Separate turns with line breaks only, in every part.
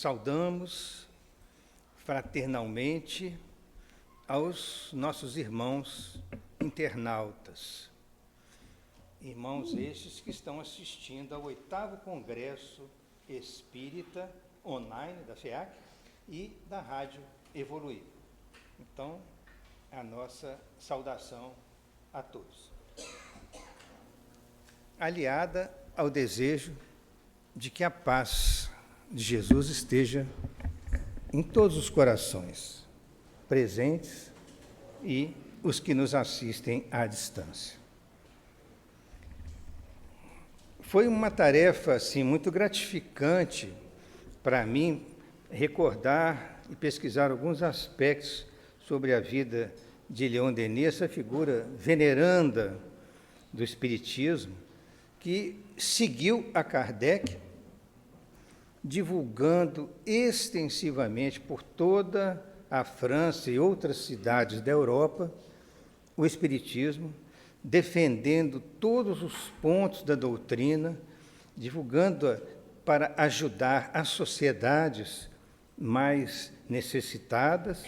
saudamos fraternalmente aos nossos irmãos internautas. Irmãos estes que estão assistindo ao 8º Congresso Espírita online da FEAC e da Rádio Evoluir. Então, a nossa saudação a todos. Aliada ao desejo de que a paz de Jesus esteja em todos os corações presentes e os que nos assistem à distância. Foi uma tarefa assim, muito gratificante para mim recordar e pesquisar alguns aspectos sobre a vida de Leon Denis, essa figura veneranda do Espiritismo, que seguiu a Kardec, divulgando extensivamente por toda a França e outras cidades da Europa o Espiritismo, defendendo todos os pontos da doutrina, divulgando-a para ajudar as sociedades mais necessitadas,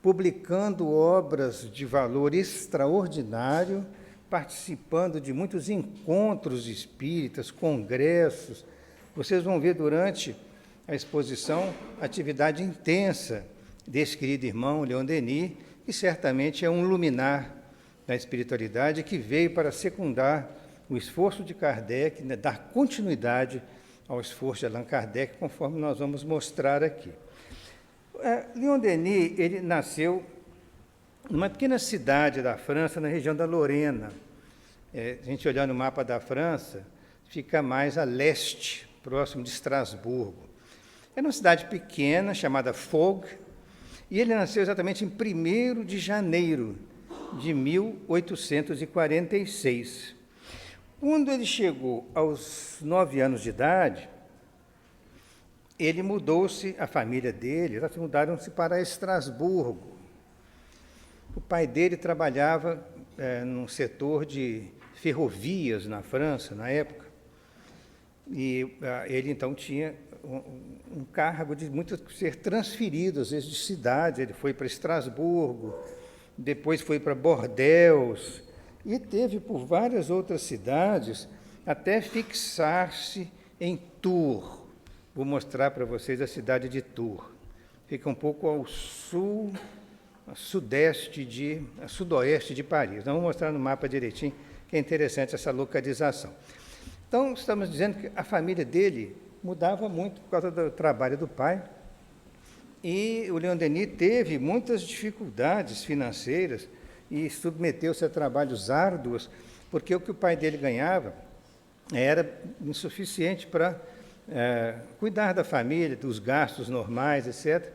publicando obras de valor extraordinário, participando de muitos encontros espíritas, congressos. Vocês vão ver durante a exposição a atividade intensa desse querido irmão Leon Denis, que certamente é um luminar da espiritualidade que veio para secundar o esforço de Kardec, né, dar continuidade ao esforço de Allan Kardec, conforme nós vamos mostrar aqui. Leon Denis, ele nasceu numa pequena cidade da França, na região da Lorena. A gente olhar no mapa da França, fica mais a leste, próximo de Estrasburgo. É uma cidade pequena, chamada Foug, e ele nasceu exatamente em 1º de janeiro de 1846. Quando ele chegou aos 9 anos de idade, ele mudou-se, a família dele, elas mudaram-se para Estrasburgo. O pai dele trabalhava num setor de ferrovias na França, na época, e ele, então, tinha um cargo de muito ser transferido, às vezes, de cidade. Ele foi para Estrasburgo, depois foi para Bordeaux, e teve por várias outras cidades, até fixar-se em Tours. Vou mostrar para vocês a cidade de Tours. Fica um pouco ao sul, a sudoeste de Paris. Vamos mostrar no mapa direitinho, que é interessante essa localização. Então, estamos dizendo que a família dele mudava muito por causa do trabalho do pai, e o Leon Denis teve muitas dificuldades financeiras e submeteu-se a trabalhos árduos, porque o que o pai dele ganhava era insuficiente para cuidar da família, dos gastos normais, etc.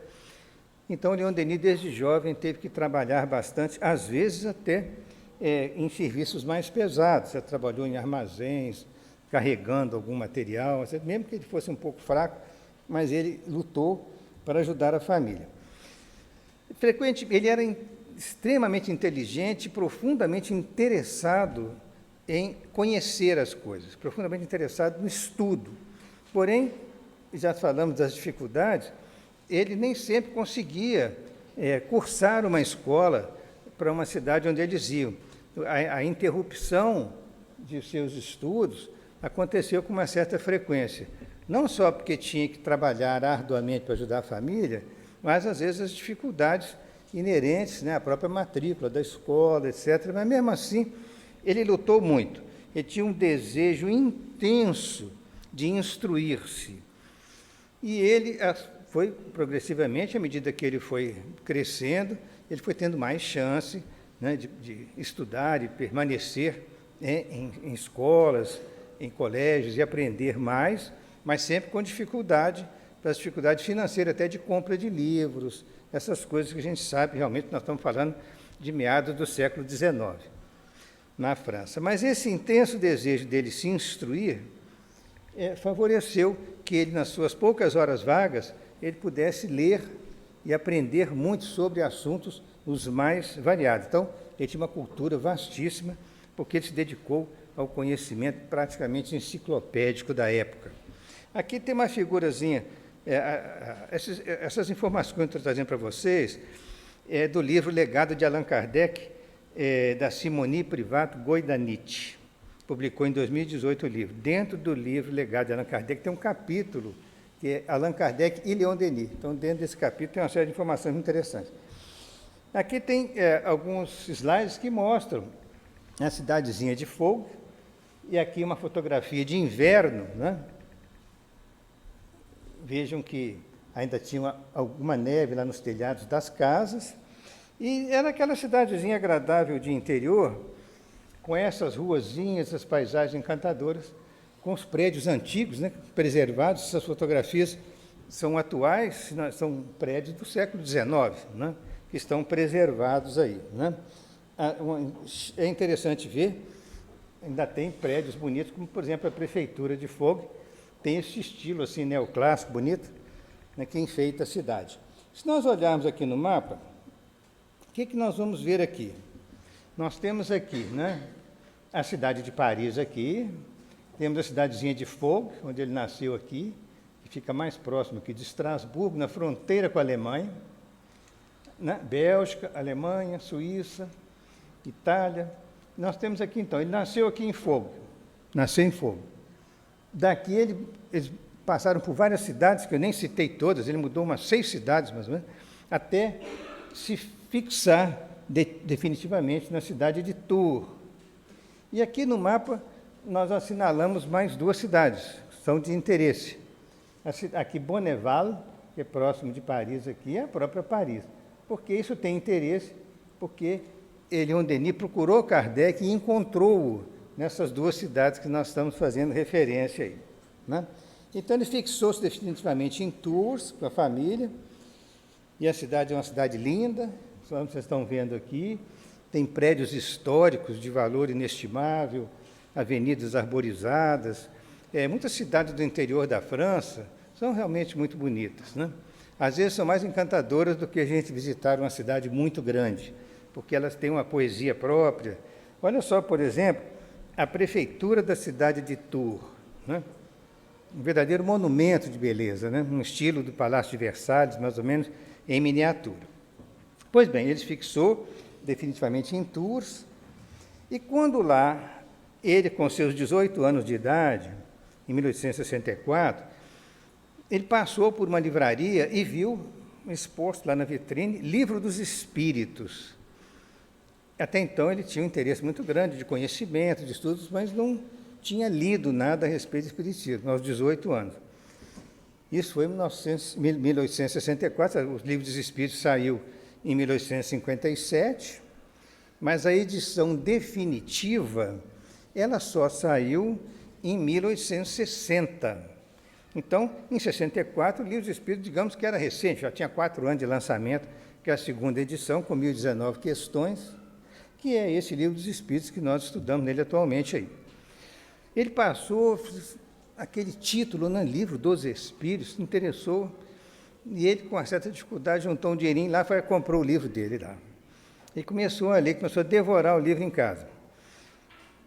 Então, Leon Denis, desde jovem, teve que trabalhar bastante, às vezes até em serviços mais pesados. Ele trabalhou em armazéns, carregando algum material, mesmo que ele fosse um pouco fraco, mas ele lutou para ajudar a família. Ele era extremamente inteligente, profundamente interessado em conhecer as coisas, profundamente interessado no estudo. Porém, já falamos das dificuldades, ele nem sempre conseguia cursar uma escola para uma cidade onde eles iam. A interrupção de seus estudos aconteceu com uma certa frequência, não só porque tinha que trabalhar arduamente para ajudar a família, mas, às vezes, as dificuldades inerentes, né, à própria matrícula da escola, etc. Mas, mesmo assim, ele lutou muito. Ele tinha um desejo intenso de instruir-se. E ele foi, progressivamente, à medida que ele foi crescendo, ele foi tendo mais chance, né, de estudar e permanecer em escolas, em colégios, e aprender mais, mas sempre com dificuldade financeira, até de compra de livros, essas coisas que a gente sabe, realmente, nós estamos falando de meados do século XIX, na França. Mas esse intenso desejo dele se instruir favoreceu que ele, nas suas poucas horas vagas, ele pudesse ler e aprender muito sobre assuntos os mais variados. Então, ele tinha uma cultura vastíssima, porque ele se dedicou ao conhecimento praticamente enciclopédico da época. Aqui tem uma figurazinha Essas informações que eu estou trazendo para vocês é do livro Legado de Allan Kardec, da Simone Privato Goidanit. Publicou em 2018 o livro. Dentro do livro Legado de Allan Kardec tem um capítulo que é Allan Kardec e Leon Denis. Então, dentro desse capítulo tem uma série de informações interessantes. Aqui tem alguns slides que mostram a cidadezinha de Fogo, e aqui uma fotografia de inverno, né? Vejam que ainda tinha alguma neve lá nos telhados das casas, e era aquela cidadezinha agradável de interior, com essas ruazinhas, essas paisagens encantadoras, com os prédios antigos, né, preservados. Essas fotografias são atuais, são prédios do século XIX, né, que estão preservados aí, né. É interessante ver, ainda tem prédios bonitos, como, por exemplo, a Prefeitura de Fogo, tem esse estilo assim neoclássico, bonito, né, que enfeita a cidade. Se nós olharmos aqui no mapa, o que nós vamos ver aqui? Nós temos aqui, né, a cidade de Paris aqui, temos a cidadezinha de Fogo, onde ele nasceu aqui, que fica mais próximo aqui de Estrasburgo, na fronteira com a Alemanha, né, Bélgica, Alemanha, Suíça, Itália. Nós temos aqui, então, ele nasceu aqui em Fogo, nasceu em Fogo. Daqui eles passaram por várias cidades, que eu nem citei todas, ele mudou umas 6 cidades, mais ou menos, até se fixar definitivamente na cidade de Tours. E aqui no mapa nós assinalamos mais 2 cidades, que são de interesse. Aqui Bonneval, que é próximo de Paris aqui, é a própria Paris. Por que isso tem interesse? Porque Leon Denis procurou Kardec e encontrou-o nessas 2 cidades que nós estamos fazendo referência aí, né? Então, ele fixou-se definitivamente em Tours, com a família, e a cidade é uma cidade linda, como vocês estão vendo aqui, tem prédios históricos de valor inestimável, avenidas arborizadas. Muitas cidades do interior da França são realmente muito bonitas, né? Às vezes são mais encantadoras do que a gente visitar uma cidade muito grande, porque elas têm uma poesia própria. Olha só, por exemplo, a prefeitura da cidade de Tours, né? Um verdadeiro monumento de beleza, né? Um estilo do Palácio de Versalhes, mais ou menos, em miniatura. Pois bem, ele fixou definitivamente em Tours, e quando lá, ele com seus 18 anos de idade, em 1864, ele passou por uma livraria e viu exposto lá na vitrine Livro dos Espíritos. Até então ele tinha um interesse muito grande de conhecimento, de estudos, mas não tinha lido nada a respeito do espiritismo, aos 18 anos. Isso foi em 1864, os Livros dos Espíritos saiu em 1857, mas a edição definitiva, ela só saiu em 1860. Então, em 64, o Livro dos Espíritos, digamos que era recente, já tinha 4 anos de lançamento, que é a segunda edição, com 1019 questões, que é esse Livro dos Espíritos que nós estudamos nele atualmente aí. Ele passou aquele título, né, Livro dos Espíritos, se interessou, e ele, com uma certa dificuldade, juntou um dinheirinho lá e comprou o livro dele lá. Ele começou a ler, começou a devorar o livro em casa.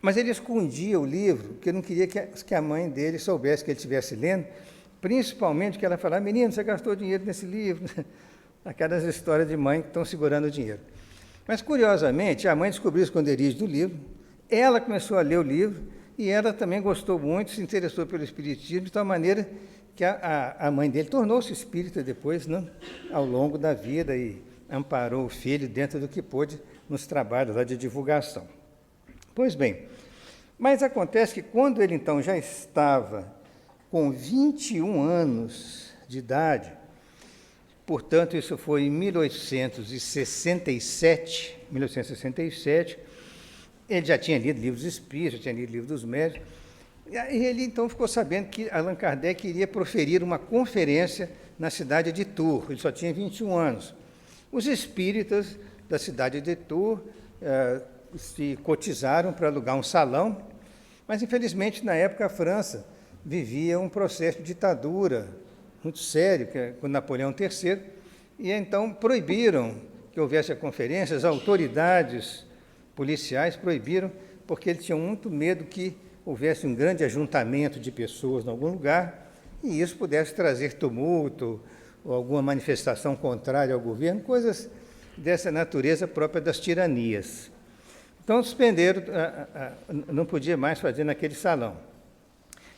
Mas ele escondia o livro, porque não queria que a mãe dele soubesse que ele estivesse lendo, principalmente que ela falava: menino, você gastou dinheiro nesse livro. Aquelas histórias de mãe que estão segurando o dinheiro. Mas, curiosamente, a mãe descobriu o esconderijo do livro, ela começou a ler o livro, e ela também gostou muito, se interessou pelo espiritismo, de tal maneira que a mãe dele tornou-se espírita depois, né, ao longo da vida, e amparou o filho dentro do que pôde nos trabalhos lá de divulgação. Pois bem, mas acontece que quando ele então já estava com 21 anos de idade, portanto, isso foi em 1867, ele já tinha lido livros espíritos, já tinha lido livros dos médiuns, e aí ele então ficou sabendo que Allan Kardec iria proferir uma conferência na cidade de Tours. Ele só tinha 21 anos. Os espíritas da cidade de Tours se cotizaram para alugar um salão, mas, infelizmente, na época, a França vivia um processo de ditadura muito sério, que é com Napoleão III, e então proibiram que houvesse a conferência. As autoridades policiais proibiram, porque eles tinham muito medo que houvesse um grande ajuntamento de pessoas em algum lugar e isso pudesse trazer tumulto ou alguma manifestação contrária ao governo, coisas dessa natureza própria das tiranias. Então, suspenderam, não podia mais fazer naquele salão.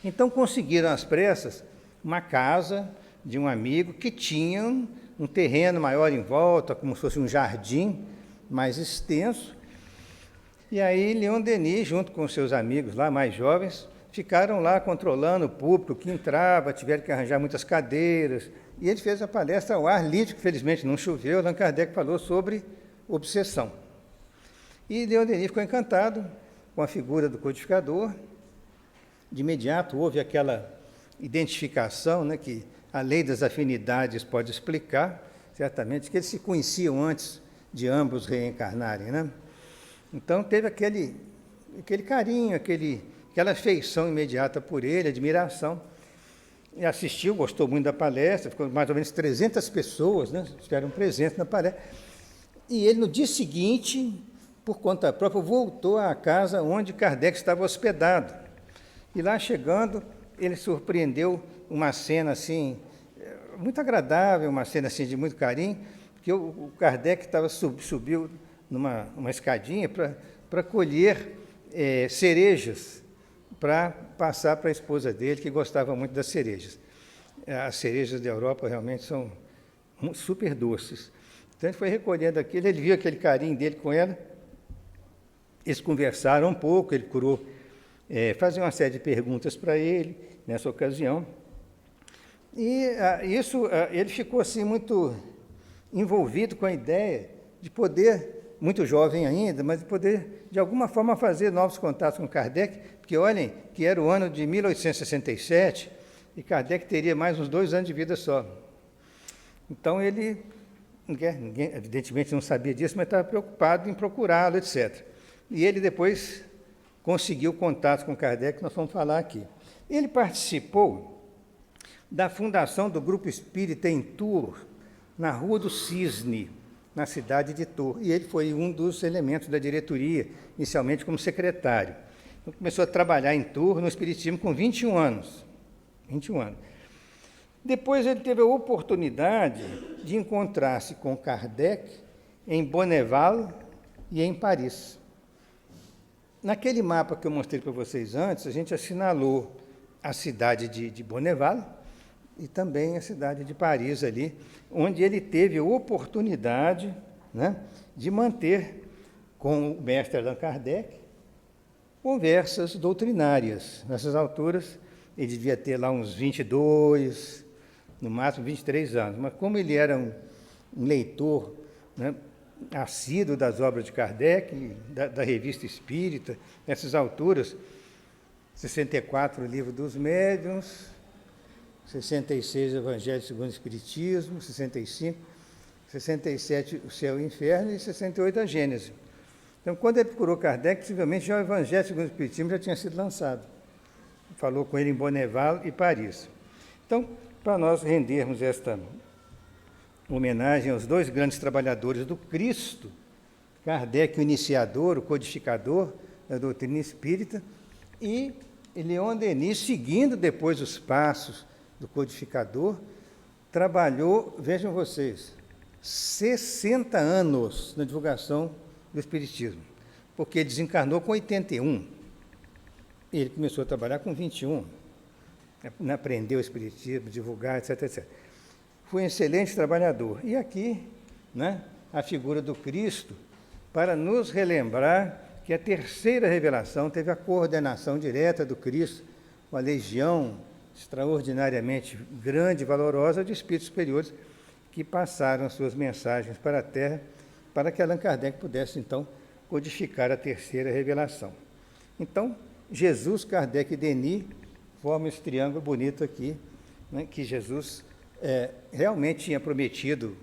Então, conseguiram às pressas uma casa de um amigo que tinha um terreno maior em volta, como se fosse um jardim mais extenso. E aí, Leon Denis, junto com seus amigos lá, mais jovens, ficaram lá controlando o público que entrava, tiveram que arranjar muitas cadeiras. E ele fez a palestra ao ar livre, que felizmente não choveu. Allan Kardec falou sobre obsessão. E Leon Denis ficou encantado com a figura do codificador. De imediato houve aquela identificação, né, que a lei das afinidades pode explicar, certamente, que eles se conheciam antes de ambos reencarnarem, né? Então, teve aquele carinho, aquela afeição imediata por ele, admiração. E assistiu, gostou muito da palestra, ficou mais ou menos 300 pessoas, né, estiveram presentes na palestra. E ele, no dia seguinte, por conta própria, voltou à casa onde Kardec estava hospedado. E lá chegando, ele surpreendeu uma cena assim, muito agradável, uma cena assim de muito carinho, porque o Kardec subiu numa escadinha para colher cerejas, para passar para a esposa dele, que gostava muito das cerejas. As cerejas da Europa realmente são super doces. Então, ele foi recolhendo aquilo, ele viu aquele carinho dele com ela, eles conversaram um pouco, ele procurou fazer uma série de perguntas para ele, nessa ocasião. E ele ficou assim muito envolvido com a ideia de poder, muito jovem ainda, mas de poder, de alguma forma, fazer novos contatos com Kardec, porque olhem que era o ano de 1867 e Kardec teria mais uns 2 anos de vida só. Então, ninguém evidentemente não sabia disso, mas estava preocupado em procurá-lo, etc. E ele depois conseguiu contato com Kardec, que nós vamos falar aqui. Ele participou da fundação do Grupo Espírita em Tours, na Rua do Cisne, na cidade de Tours. E ele foi um dos elementos da diretoria, inicialmente como secretário. Então, começou a trabalhar em Tours, no Espiritismo, com 21 anos. 21 anos. Depois ele teve a oportunidade de encontrar-se com Kardec em Bonneval e em Paris. Naquele mapa que eu mostrei para vocês antes, a gente assinalou a cidade de Bonneval e também a cidade de Paris ali, onde ele teve a oportunidade, né, de manter com o mestre Allan Kardec conversas doutrinárias. Nessas alturas, ele devia ter lá uns 22, no máximo 23 anos, mas como ele era um leitor, né, assíduo das obras de Kardec, da Revista Espírita, nessas alturas, 64 o Livro dos Médiuns, 66 o Evangelho segundo o Espiritismo, 65, 67 o Céu e o Inferno e 68 a Gênese. Então, quando ele procurou Kardec, possivelmente já o Evangelho segundo o Espiritismo já tinha sido lançado. Falou com ele em Bonneval e Paris. Então, para nós rendermos esta homenagem aos 2 grandes trabalhadores do Cristo, Kardec, o iniciador, o codificador da doutrina espírita, e Leon Denis, seguindo depois os passos do codificador, trabalhou, vejam vocês, 60 anos na divulgação do Espiritismo, porque ele desencarnou com 81. Ele começou a trabalhar com 21, aprendeu o Espiritismo, divulgar, etc, etc. Foi um excelente trabalhador. E aqui, né, a figura do Cristo, para nos relembrar que a terceira revelação teve a coordenação direta do Cristo, com a legião extraordinariamente grande e valorosa de espíritos superiores que passaram suas mensagens para a Terra, para que Allan Kardec pudesse, então, codificar a terceira revelação. Então, Jesus, Kardec e Denis formam esse triângulo bonito aqui, né, que Jesus realmente tinha prometido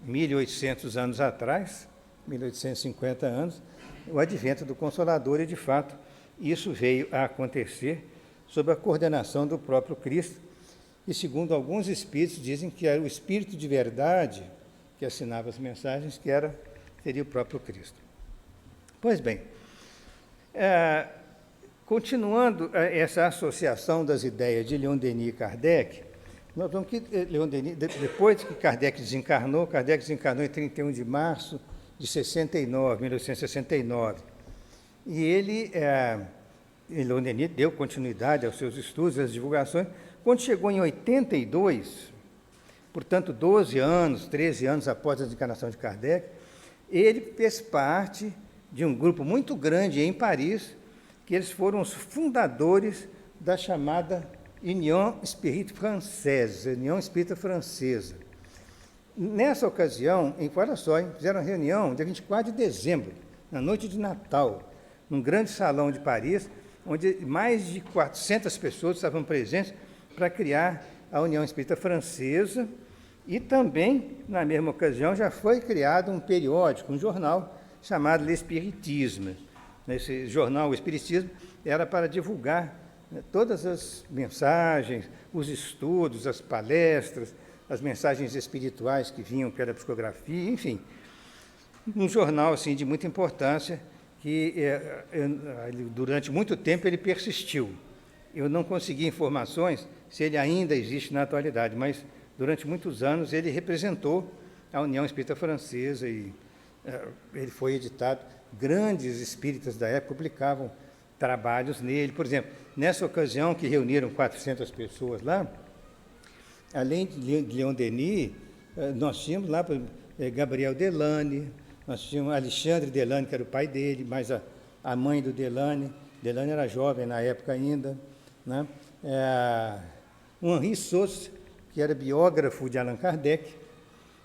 1.800 anos atrás, 1.850 anos, o advento do Consolador, e, de fato, isso veio a acontecer sob a coordenação do próprio Cristo, e, segundo alguns espíritos, dizem que era o Espírito de verdade que assinava as mensagens, seria o próprio Cristo. Pois bem, continuando essa associação das ideias de Leon Denis e Kardec, Nós vamos que Leon Denis, depois que Kardec desencarnou em 31 de março de 69, 1969. E ele, Leon Denis deu continuidade aos seus estudos, às divulgações. Quando chegou em 82, portanto, 12 anos, 13 anos após a desencarnação de Kardec, ele fez parte de um grupo muito grande em Paris, que eles foram os fundadores da chamada União Espírita Francesa, União Espírita Francesa. Nessa ocasião, olha só, fizeram uma reunião dia 24 de dezembro, na noite de Natal, num grande salão de Paris, onde mais de 400 pessoas estavam presentes para criar a União Espírita Francesa, e também, na mesma ocasião, já foi criado um periódico, um jornal, chamado L'Espiritisme. Esse jornal, o Espiritismo, era para divulgar todas as mensagens, os estudos, as palestras, as mensagens espirituais que vinham pela psicografia, enfim. Um jornal assim, de muita importância, que durante muito tempo ele persistiu. Eu não consegui informações se ele ainda existe na atualidade, mas durante muitos anos ele representou a União Espírita Francesa e ele foi editado. Grandes espíritas da época publicavam trabalhos nele. Por exemplo, nessa ocasião que reuniram 400 pessoas lá, além de Leon Denis, nós tínhamos lá Gabriel Delane, nós tínhamos Alexandre Delane, que era o pai dele, mas a mãe do Delane era jovem na época ainda, né? O Henri Sauce, que era biógrafo de Allan Kardec.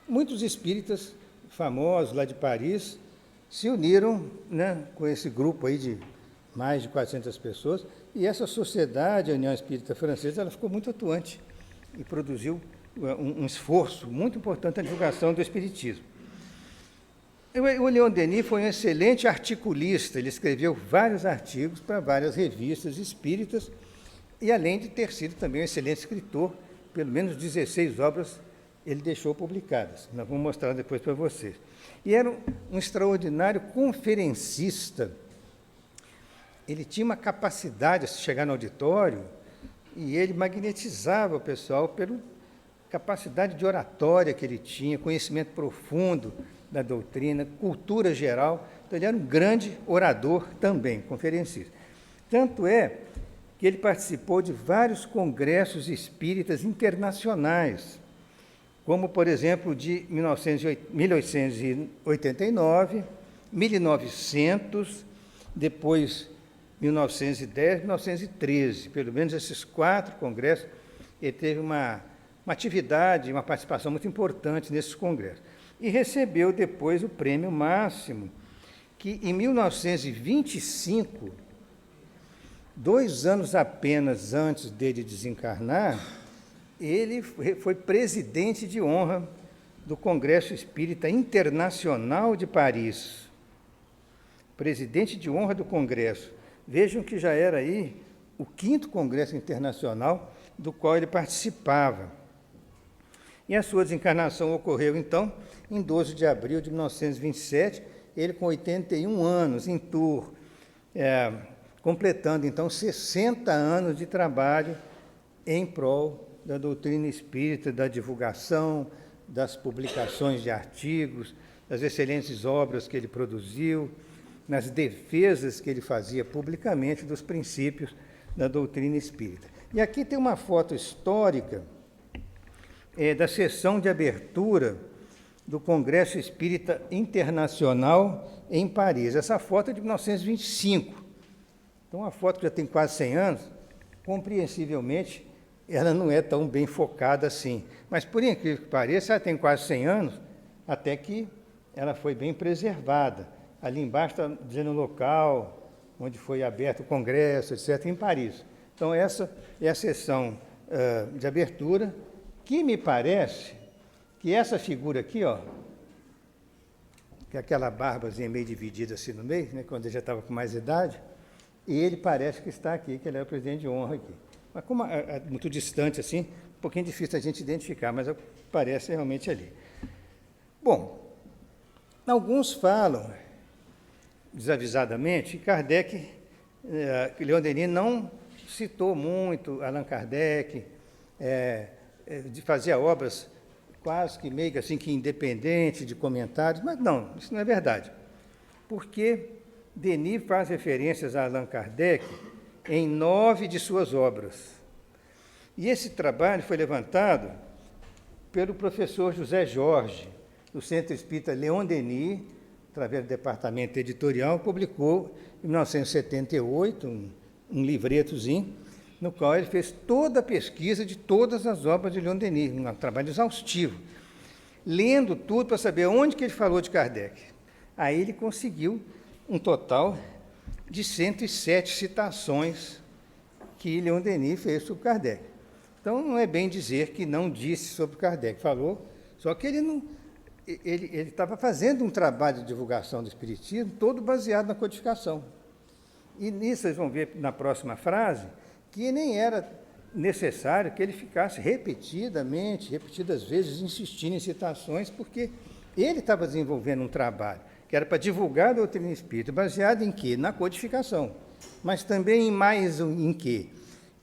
Muitos espíritas famosos lá de Paris se uniram, né, com esse grupo aí de mais de 400 pessoas, e essa sociedade, a União Espírita Francesa, ela ficou muito atuante e produziu um esforço muito importante na divulgação do espiritismo. O Leon Denis foi um excelente articulista, ele escreveu vários artigos para várias revistas espíritas, e além de ter sido também um excelente escritor, pelo menos 16 obras ele deixou publicadas. Nós vamos mostrar depois para vocês. E era um extraordinário conferencista. Ele tinha uma capacidade de chegar no auditório e ele magnetizava o pessoal pela capacidade de oratória que ele tinha, conhecimento profundo da doutrina, cultura geral. Então, ele era um grande orador também, conferencista. Tanto é que ele participou de vários congressos espíritas internacionais, como, por exemplo, de 1889, 1900, depois 1910, 1913, pelo menos esses 4 congressos, ele teve uma atividade, uma participação muito importante nesses congressos. E recebeu depois o prêmio máximo, que em 1925, 2 anos apenas antes dele desencarnar, ele foi presidente de honra do Congresso Espírita Internacional de Paris. Presidente de honra do Congresso. Vejam que já era aí o 5º Congresso Internacional do qual ele participava. E a sua desencarnação ocorreu, então, em 12 de abril de 1927, ele com 81 anos, em Tours, completando, então, 60 anos de trabalho em prol da doutrina espírita, da divulgação, das publicações de artigos, das excelentes obras que ele produziu, nas defesas que ele fazia publicamente dos princípios da doutrina espírita. E aqui tem uma foto histórica da sessão de abertura do Congresso Espírita Internacional em Paris. Essa foto é de 1925. Então, uma foto que já tem quase 100 anos, compreensivelmente, ela não é tão bem focada assim. Mas, por incrível que pareça, ela tem quase 100 anos, até que ela foi bem preservada. Ali embaixo está dizendo o local onde foi aberto o congresso, etc., em Paris. Então, essa é a sessão de abertura, que me parece que essa figura aqui, ó, que é aquela barbazinha meio dividida assim no meio, né, quando ele já estava com mais idade, e ele parece que está aqui, que ele é o presidente de honra aqui. Mas como é muito distante assim, um pouquinho difícil a gente identificar, mas parece realmente ali. Bom, alguns falam, desavisadamente, que Kardec, que Leon Denis não citou muito Allan Kardec, fazia obras quase que meio assim que independente de comentários, mas não, isso não é verdade. Porque Denis faz referências a Allan Kardec em 9 de suas obras. E esse trabalho foi levantado pelo professor José Jorge, do Centro Espírita Leon Denis, através do departamento editorial, publicou em 1978 um livretozinho, no qual ele fez toda a pesquisa de todas as obras de Leon Denis, um trabalho exaustivo, lendo tudo para saber onde que ele falou de Kardec. Aí ele conseguiu um total de 107 citações que Leon Denis fez sobre Kardec. Então, não é bem dizer que não disse sobre Kardec, falou, só que ele estava fazendo um trabalho de divulgação do Espiritismo todo baseado na codificação. E nisso vocês vão ver na próxima frase que nem era necessário que ele ficasse repetidas vezes, insistindo em citações, porque ele estava desenvolvendo um trabalho que era para divulgar a doutrina espírita, baseado em quê? Na codificação, mas também em quê?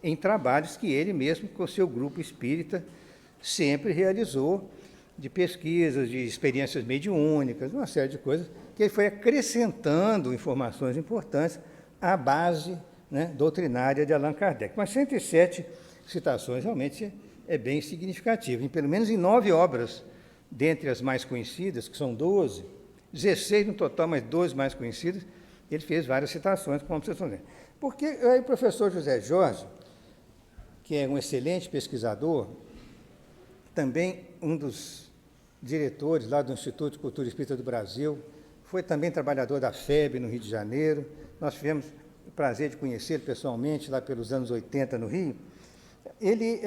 Em trabalhos que ele mesmo, com o seu grupo espírita, sempre realizou, de pesquisas, de experiências mediúnicas, uma série de coisas, que ele foi acrescentando informações importantes à base, né, doutrinária de Allan Kardec. Mas 107 citações realmente é bem significativo, pelo menos em 9 obras, dentre as mais conhecidas, que são 12, 16 no total, mas 12 mais conhecidas, ele fez várias citações, como vocês estão vendo. Porque aí o professor José Jorge, que é um excelente pesquisador, também um dos diretores lá do Instituto de Cultura Espírita do Brasil, foi também trabalhador da FEB no Rio de Janeiro, nós tivemos o prazer de conhecê-lo pessoalmente lá pelos anos 80 no Rio. Ele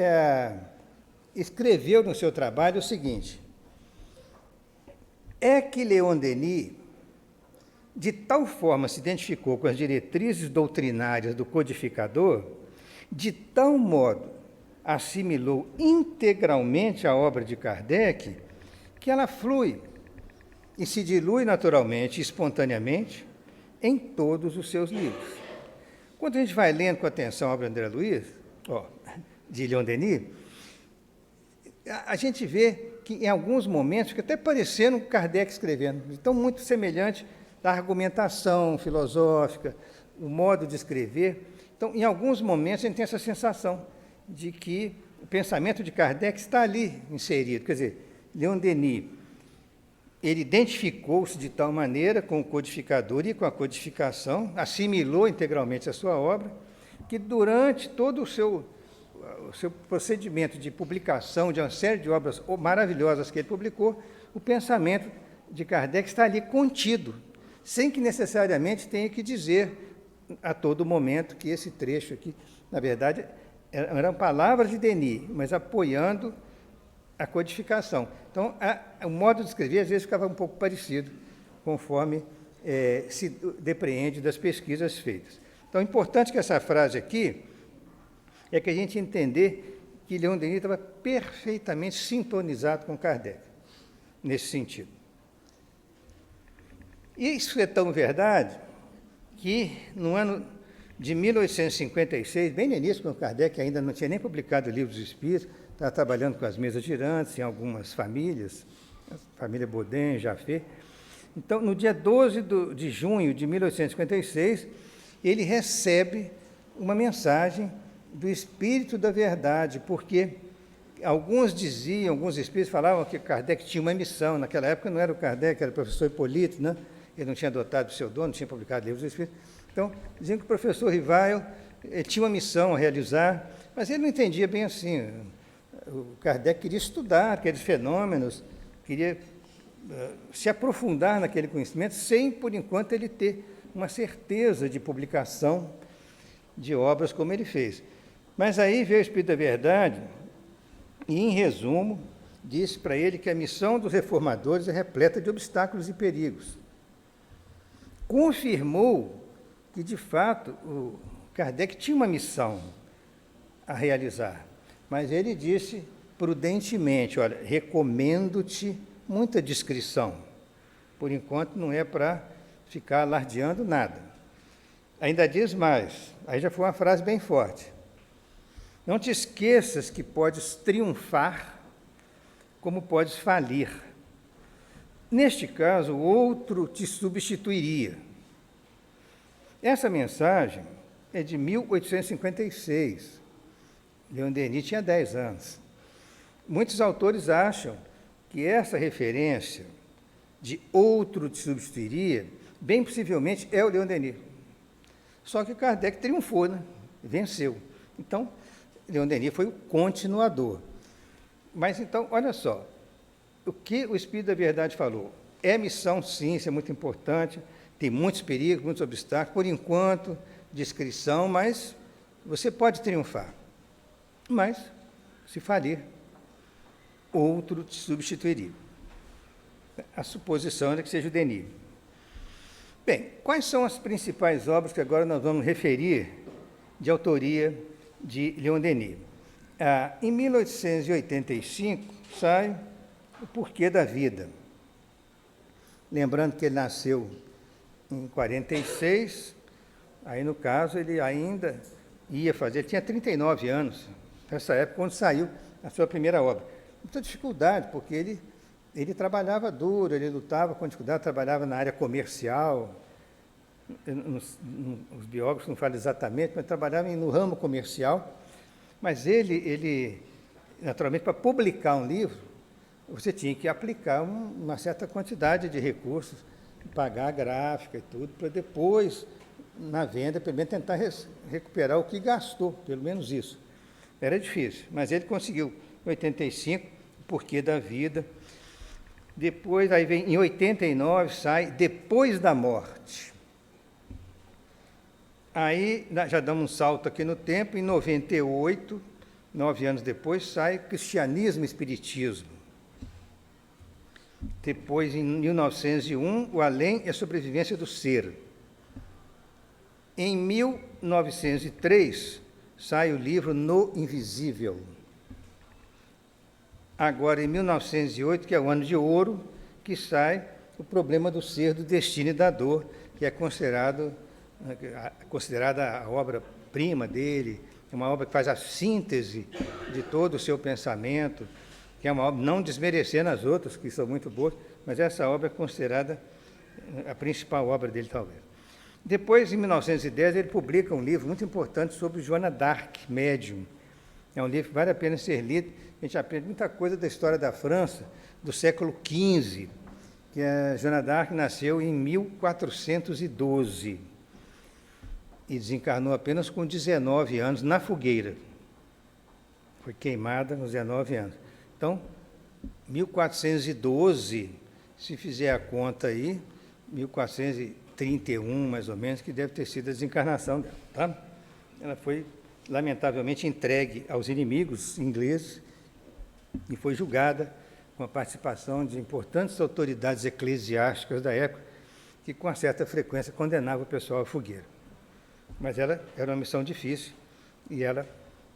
escreveu no seu trabalho o seguinte: é que Leon Denis, de tal forma se identificou com as diretrizes doutrinárias do codificador, de tal modo assimilou integralmente a obra de Kardec, que ela flui e se dilui naturalmente e espontaneamente em todos os seus livros. Quando a gente vai lendo com atenção a obra de André Luiz, de Leon Denis, a gente vê que em alguns momentos fica até parecendo Kardec escrevendo, então muito semelhante da argumentação filosófica, o modo de escrever. Então, em alguns momentos, a gente tem essa sensação de que o pensamento de Kardec está ali inserido. Quer dizer, Leon Denis, ele identificou-se de tal maneira com o codificador e com a codificação, assimilou integralmente a sua obra, que durante todo o seu procedimento de publicação de uma série de obras maravilhosas que ele publicou, o pensamento de Kardec está ali contido, sem que necessariamente tenha que dizer a todo momento que esse trecho aqui, na verdade, eram palavras de Denis, mas apoiando a codificação. Então, o modo de escrever, às vezes, ficava um pouco parecido, conforme se depreende das pesquisas feitas. Então, é importante que essa frase aqui é que a gente entender que Leon Denis estava perfeitamente sintonizado com Kardec, nesse sentido. E isso é tão verdade que, no ano de 1856, bem no início, quando Kardec ainda não tinha nem publicado o Livro dos Espíritos, estava trabalhando com as mesas girantes em algumas famílias, a família Baudin, Jaffé. Então, no dia 12 de junho de 1856, ele recebe uma mensagem do Espírito da Verdade, porque alguns espíritos falavam que Kardec tinha uma missão. Naquela época não era o Kardec, era o professor Hipólito, né? Ele não tinha adotado pseudônimo, não tinha publicado livros dos Espíritos. Então, diziam que o professor Rivail tinha uma missão a realizar, mas ele não entendia bem assim. O Kardec queria estudar aqueles fenômenos, queria se aprofundar naquele conhecimento, sem, por enquanto, ele ter uma certeza de publicação de obras como ele fez. Mas aí veio o Espírito da Verdade e, em resumo, disse para ele que a missão dos reformadores é repleta de obstáculos e perigos. Confirmou que, de fato, o Kardec tinha uma missão a realizar, mas ele disse prudentemente: olha, recomendo-te muita discrição. Por enquanto não é para ficar alardeando nada. Ainda diz mais, aí já foi uma frase bem forte: Não te esqueças que podes triunfar, como podes falir. Neste caso, o outro te substituiria. Essa mensagem é de 1856. Leon Denis tinha 10 anos. Muitos autores acham que essa referência de outro te substituiria, bem possivelmente é o Leon Denis. Só que Kardec triunfou, né? Venceu. Então, Leon Denis foi o continuador. Mas então, olha só, o que o Espírito da Verdade falou? É missão, sim, isso é muito importante, tem muitos perigos, muitos obstáculos, por enquanto, discrição, mas você pode triunfar. Mas, se falir, outro te substituiria. A suposição era que seja o Denis. Bem, quais são as principais obras que agora nós vamos referir de autoria de Leon Denis? Em 1885, sai O Porquê da Vida. Lembrando que ele nasceu em 46, aí no caso ele ainda ia fazer, ele tinha 39 anos, nessa época, quando saiu a sua primeira obra. Muita dificuldade, porque ele trabalhava duro, ele lutava com dificuldade, trabalhava na área comercial, os biógrafos não falam exatamente, mas trabalhava no ramo comercial, mas ele naturalmente, para publicar um livro, você tinha que aplicar uma certa quantidade de recursos, pagar a gráfica e tudo, para depois, na venda, pelo menos tentar recuperar o que gastou, pelo menos isso. Era difícil, mas ele conseguiu. Em 85, O Porquê da Vida. Depois, aí vem, em 89, sai Depois da Morte. Aí, já damos um salto aqui no tempo, em 98, 9 anos depois, sai Cristianismo e Espiritismo. Depois, em 1901, O Além e a Sobrevivência do Ser. Em 1903, sai o livro No Invisível. Agora, em 1908, que é o ano de ouro, que sai O Problema do Ser, do Destino e da Dor, que é considerada a obra-prima dele, é uma obra que faz a síntese de todo o seu pensamento, que é uma obra, não desmerecendo as outras, que são muito boas, mas essa obra é considerada a principal obra dele, talvez. Depois, em 1910, ele publica um livro muito importante sobre Joana d'Arc, médium. É um livro que vale a pena ser lido. A gente aprende muita coisa da história da França, do século XV, que a Joana d'Arc nasceu em 1412 e desencarnou apenas com 19 anos na fogueira. Foi queimada aos 19 anos. Então, 1412, se fizer a conta aí, 1431, mais ou menos, que deve ter sido a desencarnação dela. Tá? Ela foi, lamentavelmente, entregue aos inimigos ingleses e foi julgada com a participação de importantes autoridades eclesiásticas da época, que com uma certa frequência condenavam o pessoal à fogueira. Mas ela era uma missão difícil e ela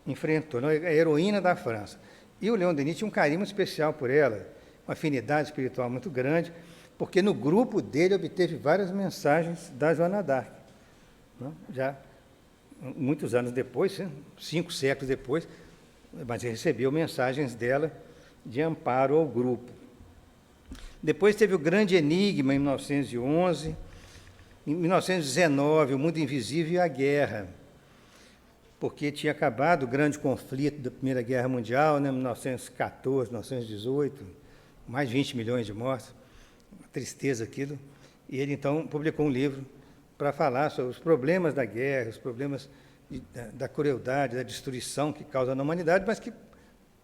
enfrentou, não, a heroína da França. E o Leon Denis tinha um carinho especial por ela, uma afinidade espiritual muito grande, porque no grupo dele obteve várias mensagens da Joana d'Arc. Não? Já muitos anos depois, 5 séculos depois, mas ele recebeu mensagens dela de amparo ao grupo. Depois teve o Grande Enigma, em 1911. Em 1919, O Mundo Invisível e a Guerra, porque tinha acabado o grande conflito da Primeira Guerra Mundial, né, 1914, 1918, mais de 20 milhões de mortos, uma tristeza aquilo, e ele então publicou um livro para falar sobre os problemas da guerra, os problemas da crueldade, da destruição que causa na humanidade, mas que,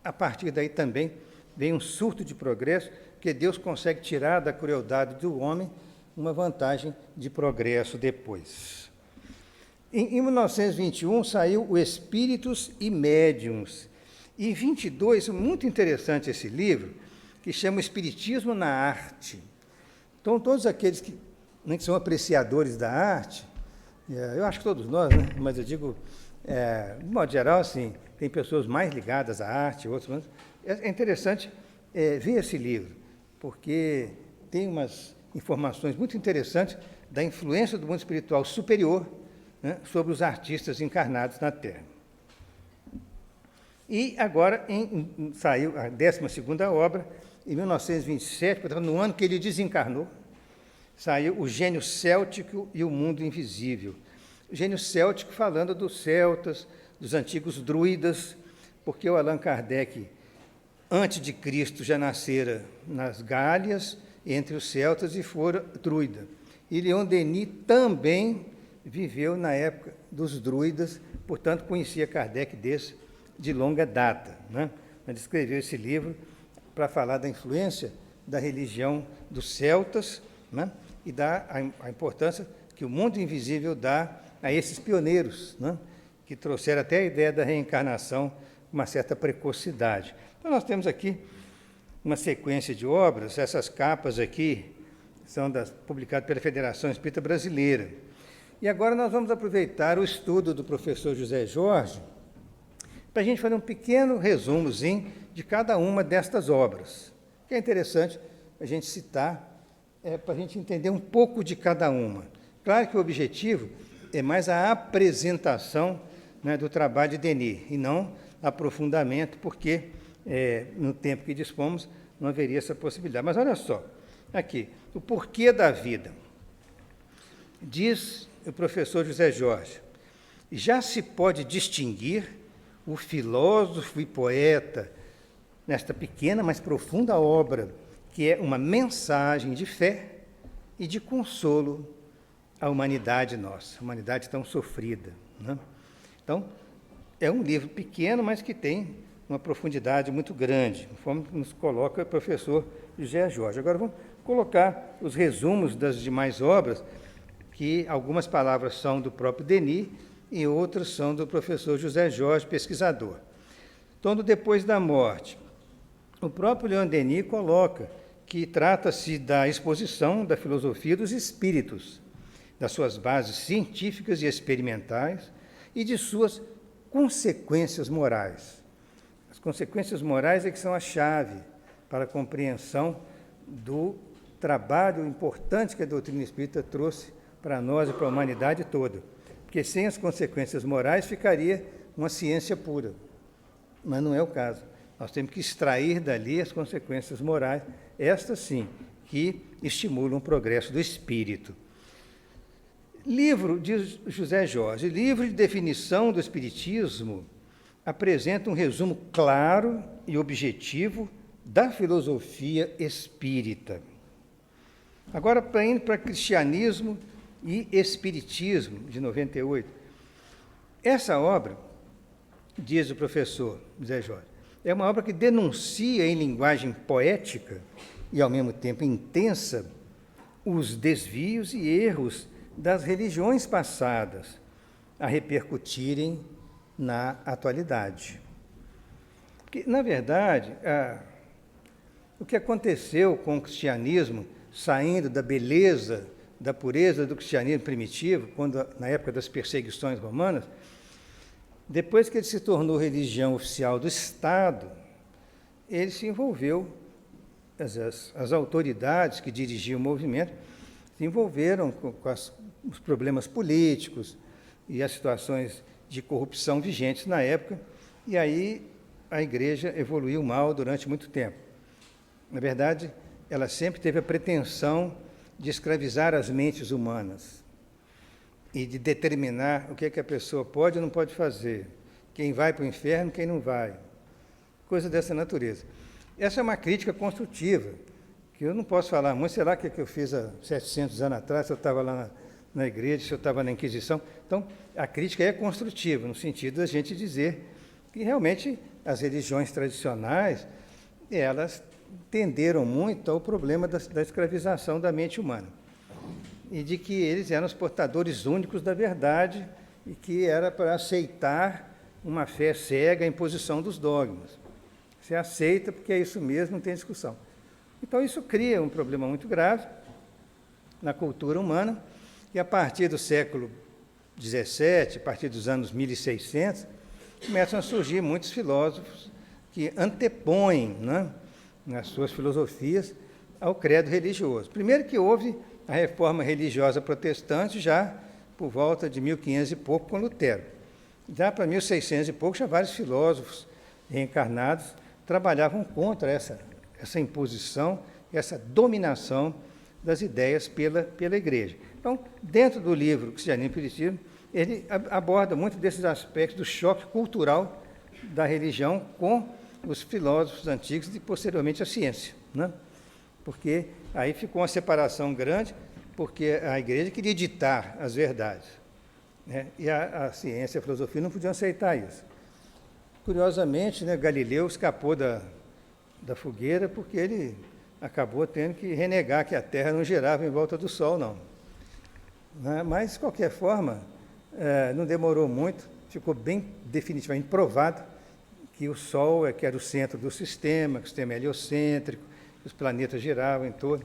a partir daí também, vem um surto de progresso, que Deus consegue tirar da crueldade do homem uma vantagem de progresso depois. Em 1921, saiu o Espíritos e Médiuns. E em 22, muito interessante esse livro, que chama Espiritismo na Arte. Então, todos aqueles que são apreciadores da arte, eu acho que todos nós, né? Mas eu digo, de modo geral, assim, tem pessoas mais ligadas à arte, outras menos. É interessante ver esse livro, porque tem umas informações muito interessantes da influência do mundo espiritual superior, né, sobre os artistas encarnados na Terra. E agora saiu a 12ª obra, em 1927, portanto, no ano que ele desencarnou, saiu O Gênio Céltico e o Mundo Invisível. O gênio céltico falando dos celtas, dos antigos druidas, porque o Allan Kardec, antes de Cristo, já nascera nas Gálias, entre os celtas, e fora druida. E Leon Denis também viveu na época dos druidas, portanto, conhecia Kardec desde de longa data, né? Ele escreveu esse livro para falar da influência da religião dos celtas, né? E da a importância que o mundo invisível dá a esses pioneiros, né? Que trouxeram até a ideia da reencarnação com uma certa precocidade. Então, nós temos aqui uma sequência de obras, essas capas aqui são publicadas pela Federação Espírita Brasileira. E agora nós vamos aproveitar o estudo do professor José Jorge para a gente fazer um pequeno resumozinho de cada uma destas obras, que é interessante a gente citar, para a gente entender um pouco de cada uma. Claro que o objetivo é mais a apresentação, né, do trabalho de Denis, e não aprofundamento, porque no tempo que dispomos não haveria essa possibilidade. Mas olha só, aqui, o porquê da vida. Diz o professor José Jorge, já se pode distinguir o filósofo e poeta nesta pequena, mas profunda obra, que é uma mensagem de fé e de consolo à humanidade nossa, a humanidade tão sofrida, né? Então, é um livro pequeno, mas que tem uma profundidade muito grande, conforme nos coloca o professor José Jorge. Agora vamos colocar os resumos das demais obras, que algumas palavras são do próprio Denis e outras são do professor José Jorge, pesquisador. Então, do Depois da Morte, o próprio Leon Denis coloca que trata-se da exposição da filosofia dos espíritos, das suas bases científicas e experimentais e de suas consequências morais. As consequências morais é que são a chave para a compreensão do trabalho importante que a doutrina espírita trouxe para nós e para a humanidade toda. Porque sem as consequências morais ficaria uma ciência pura. Mas não é o caso. Nós temos que extrair dali as consequências morais, estas sim, que estimulam o progresso do espírito. Livro de José Jorge, livro de definição do Espiritismo, apresenta um resumo claro e objetivo da filosofia espírita. Agora, indo para Cristianismo e Espiritismo, de 98. Essa obra, diz o professor José Jorge, é uma obra que denuncia em linguagem poética e, ao mesmo tempo, intensa, os desvios e erros das religiões passadas a repercutirem na atualidade. Porque, na verdade, o que aconteceu com o cristianismo, saindo da beleza, da pureza do cristianismo primitivo, quando, na época das perseguições romanas, depois que ele se tornou religião oficial do Estado, ele se envolveu, as autoridades que dirigiam o movimento se envolveram com os problemas políticos e as situações de corrupção vigentes na época, e aí a Igreja evoluiu mal durante muito tempo. Na verdade, ela sempre teve a pretensão de escravizar as mentes humanas e de determinar o que é que a pessoa pode ou não pode fazer, quem vai para o inferno, quem não vai, coisa dessa natureza. Essa é uma crítica construtiva, que eu não posso falar muito, sei lá o que eu fiz há 700 anos atrás, se eu estava lá na igreja, se eu estava na Inquisição. Então, a crítica é construtiva, no sentido da gente dizer que realmente as religiões tradicionais, elas tenderam muito ao problema da escravização da mente humana, e de que eles eram os portadores únicos da verdade e que era para aceitar uma fé cega, a imposição dos dogmas. Você aceita porque é isso mesmo, não tem discussão. Então, isso cria um problema muito grave na cultura humana, e a partir do século XVII, a partir dos anos 1600, começam a surgir muitos filósofos que antepõem, né, nas suas filosofias ao credo religioso. Primeiro que houve a reforma religiosa protestante já por volta de 1500 e pouco com Lutero. Já para 1600 e pouco, já vários filósofos reencarnados trabalhavam contra essa imposição, essa dominação das ideias pela Igreja. Então, dentro do livro Cristianismo e Espiritismo, ele aborda muito desses aspectos do choque cultural da religião com os filósofos antigos e, posteriormente, a ciência, né? Porque aí ficou uma separação grande, porque a Igreja queria ditar as verdades, né? E a ciência e a filosofia não podiam aceitar isso. Curiosamente, né, Galileu escapou da fogueira porque ele acabou tendo que renegar que a Terra não girava em volta do Sol, não. Né? Mas, de qualquer forma, não demorou muito, ficou bem definitivamente provado que o Sol que era o centro do sistema, que o sistema é heliocêntrico, que os planetas giravam em torno.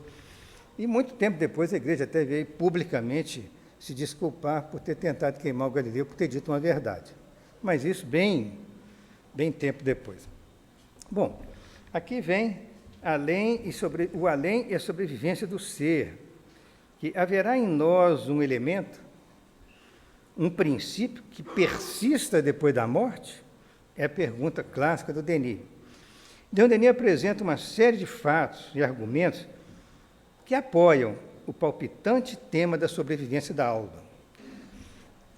E muito tempo depois a Igreja até veio publicamente se desculpar por ter tentado queimar o Galileu, por ter dito uma verdade. Mas isso bem tempo depois. Bom, aqui vem o além e a sobrevivência do ser, que haverá em nós um elemento, um princípio que persista depois da morte? É a pergunta clássica do Denis. Leon Denis apresenta uma série de fatos e argumentos que apoiam o palpitante tema da sobrevivência da alma.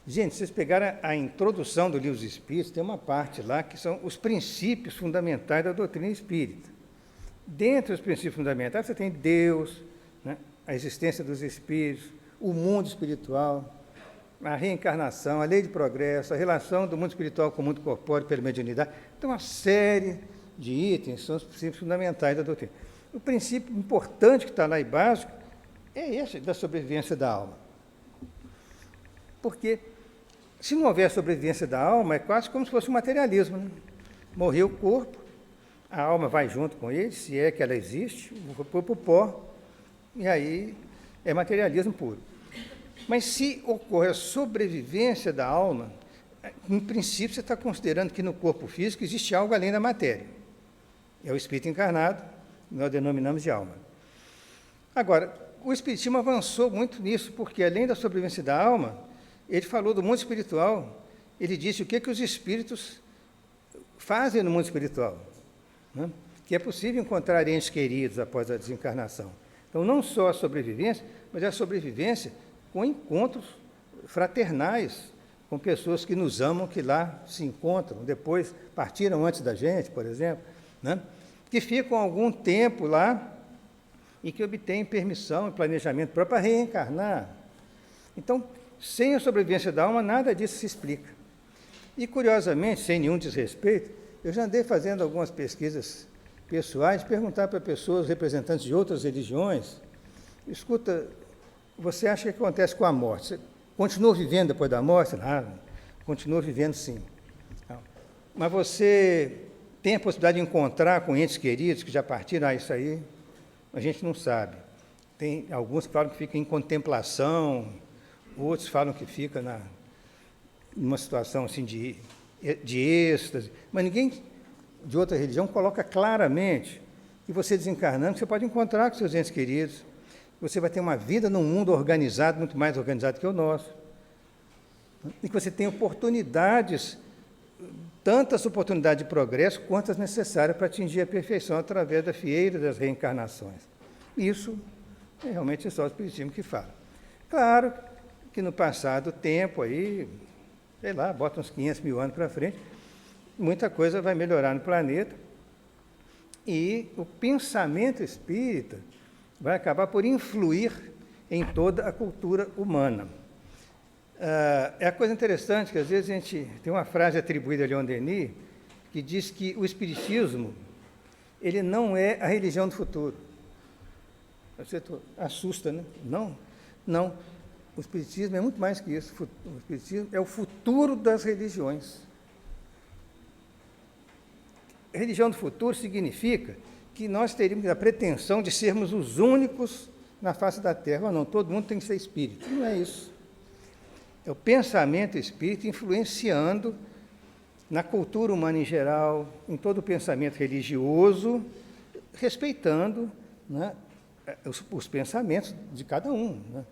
Gente, se vocês pegaram a introdução do Livro dos Espíritos, tem uma parte lá que são os princípios fundamentais da doutrina espírita. Dentre os princípios fundamentais, você tem Deus, né, a existência dos espíritos, o mundo espiritual, a reencarnação, a lei de progresso, a relação do mundo espiritual com o mundo corpóreo pela mediunidade. Então, uma série de itens são os princípios fundamentais da doutrina. O princípio importante que está lá e básico é esse da sobrevivência da alma. Porque, se não houver sobrevivência da alma, é quase como se fosse um materialismo, né? Morreu o corpo, a alma vai junto com ele, se é que ela existe, foi para o pó, e aí é materialismo puro. Mas se ocorre a sobrevivência da alma, em princípio você está considerando que no corpo físico existe algo além da matéria. É o espírito encarnado, nós denominamos de alma. Agora, o Espiritismo avançou muito nisso, porque além da sobrevivência da alma, ele falou do mundo espiritual, ele disse o que os espíritos fazem no mundo espiritual, né? Que é possível encontrar entes queridos após a desencarnação. Então, não só a sobrevivência, mas a sobrevivência com encontros fraternais, com pessoas que nos amam, que lá se encontram, depois partiram antes da gente, por exemplo, né? Que ficam algum tempo lá e que obtêm permissão e planejamento próprio para reencarnar. Então, sem a sobrevivência da alma, nada disso se explica. E, curiosamente, sem nenhum desrespeito, eu já andei fazendo algumas pesquisas pessoais, perguntar para pessoas, representantes de outras religiões, escuta, você acha que acontece com a morte? Você continua vivendo depois da morte? Nada, continua vivendo sim. Mas você tem a possibilidade de encontrar com entes queridos que já partiram? Isso aí a gente não sabe. Tem alguns que falam que fica em contemplação, outros falam que fica numa situação assim de êxtase, mas ninguém de outra religião coloca claramente que você desencarnando, você pode encontrar com seus entes queridos, você vai ter uma vida num mundo organizado, muito mais organizado que o nosso, e que você tem oportunidades, tantas oportunidades de progresso, quanto as necessárias para atingir a perfeição através da fieira das reencarnações. Isso é realmente só o Espiritismo que fala. Claro que no passado tempo, aí, sei lá, bota uns 500 mil anos para frente, muita coisa vai melhorar no planeta e o pensamento espírita vai acabar por influir em toda a cultura humana. É a coisa interessante que às vezes a gente tem uma frase atribuída a Leon Denis que diz que o espiritismo ele não é a religião do futuro. Você assusta, né? Não. O Espiritismo é muito mais que isso. O Espiritismo é o futuro das religiões. A religião do futuro significa que nós teríamos a pretensão de sermos os únicos na face da Terra. Não, todo mundo tem que ser espírita. Não é isso. É o pensamento espírita influenciando na cultura humana em geral, em todo o pensamento religioso, respeitando, né, os pensamentos de cada um, né,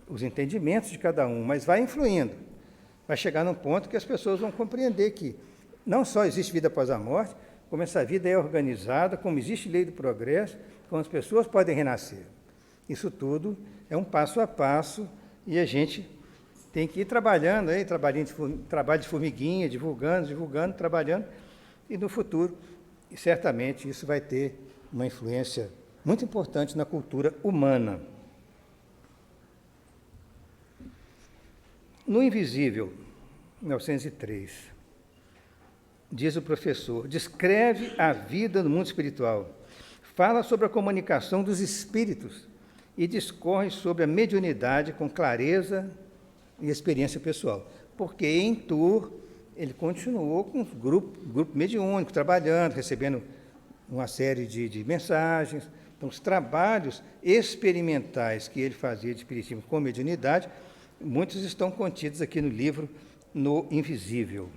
os entendimentos de cada um, mas vai influindo. Vai chegar num ponto que as pessoas vão compreender que não só existe vida após a morte, como essa vida é organizada, como existe lei do progresso, como as pessoas podem renascer. Isso tudo é um passo a passo e a gente tem que ir trabalhando, aí, trabalho de formiguinha, divulgando, trabalhando, e no futuro, certamente, isso vai ter uma influência muito importante na cultura humana. No Invisível, 1903, diz o professor, descreve a vida no mundo espiritual, fala sobre a comunicação dos espíritos e discorre sobre a mediunidade com clareza e experiência pessoal. Porque em Tours ele continuou com o grupo mediúnico, trabalhando, recebendo uma série de mensagens. Então, os trabalhos experimentais que ele fazia de espiritismo com mediunidade, muitos estão contidos aqui no livro No Invisível.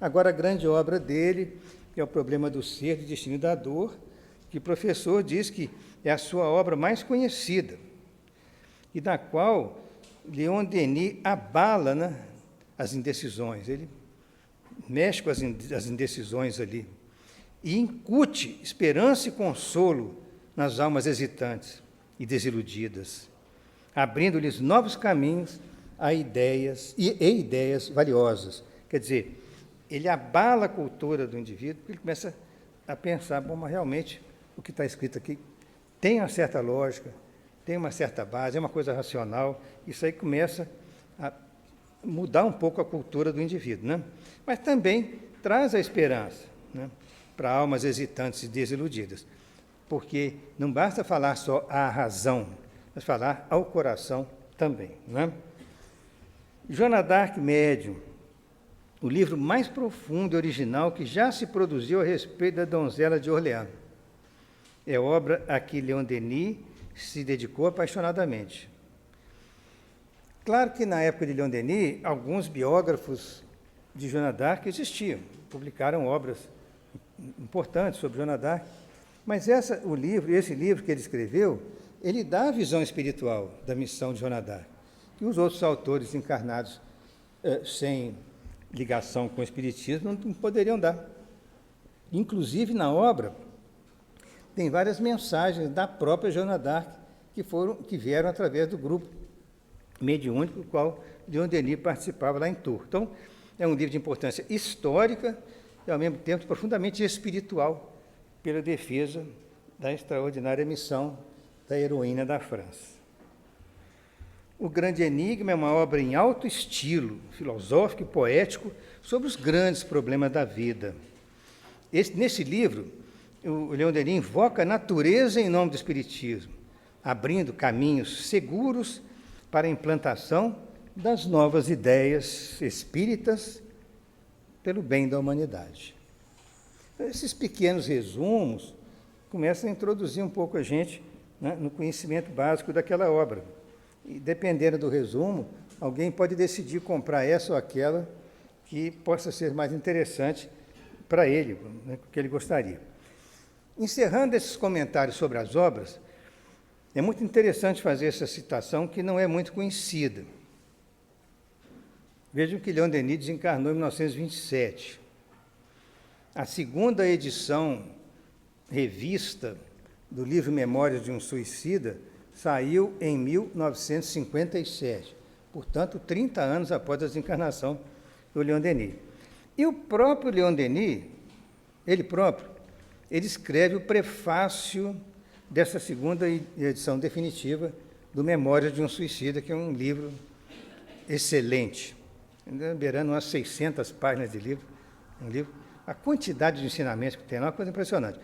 Agora, a grande obra dele, que é o Problema do Ser, do Destino e da Dor, que o professor diz que é a sua obra mais conhecida, e da qual Leon Denis abala, né, as indecisões. Ele mexe com as indecisões ali e incute esperança e consolo nas almas hesitantes e desiludidas, abrindo-lhes novos caminhos a ideias e ideias valiosas. Quer dizer, ele abala a cultura do indivíduo, porque ele começa a pensar, bom, mas realmente o que está escrito aqui tem uma certa lógica, tem uma certa base, é uma coisa racional. Isso aí começa a mudar um pouco a cultura do indivíduo, né? Mas também traz a esperança, né, para almas hesitantes e desiludidas, porque não basta falar só à razão, mas falar ao coração também, né? Joana d'Arc Médium, o livro mais profundo e original que já se produziu a respeito da donzela de Orleans. É obra a que Leon Denis se dedicou apaixonadamente. Claro que na época de Leon Denis, alguns biógrafos de Joana d'Arc existiam, publicaram obras importantes sobre Joana d'Arc, mas esse livro que ele escreveu, ele dá a visão espiritual da missão de Joana d'Arc, que os outros autores encarnados sem ligação com o espiritismo não poderiam dar. Inclusive, na obra, tem várias mensagens da própria Joana d'Arc que vieram através do grupo mediúnico, do qual Leon Denis participava lá em Tours. Então, é um livro de importância histórica e, ao mesmo tempo, profundamente espiritual, pela defesa da extraordinária missão da heroína da França. O Grande Enigma é uma obra em alto estilo, filosófico e poético, sobre os grandes problemas da vida. Nesse livro, o Leon Denis invoca a natureza em nome do Espiritismo, abrindo caminhos seguros para a implantação das novas ideias espíritas pelo bem da humanidade. Esses pequenos resumos começam a introduzir um pouco a gente, né, no conhecimento básico daquela obra. E, dependendo do resumo, alguém pode decidir comprar essa ou aquela que possa ser mais interessante para ele, né, o que ele gostaria. Encerrando esses comentários sobre as obras, é muito interessante fazer essa citação que não é muito conhecida. Vejam que Leon Denis desencarnou em 1927. A segunda edição revista do livro Memórias de um Suicida saiu em 1957, portanto, 30 anos após a desencarnação do Leon Denis. E o próprio Leon Denis, ele escreve o prefácio dessa segunda edição definitiva do Memórias de um Suicida, que é um livro excelente, beirando umas 600 páginas de livro, a quantidade de ensinamentos que tem lá é uma coisa impressionante.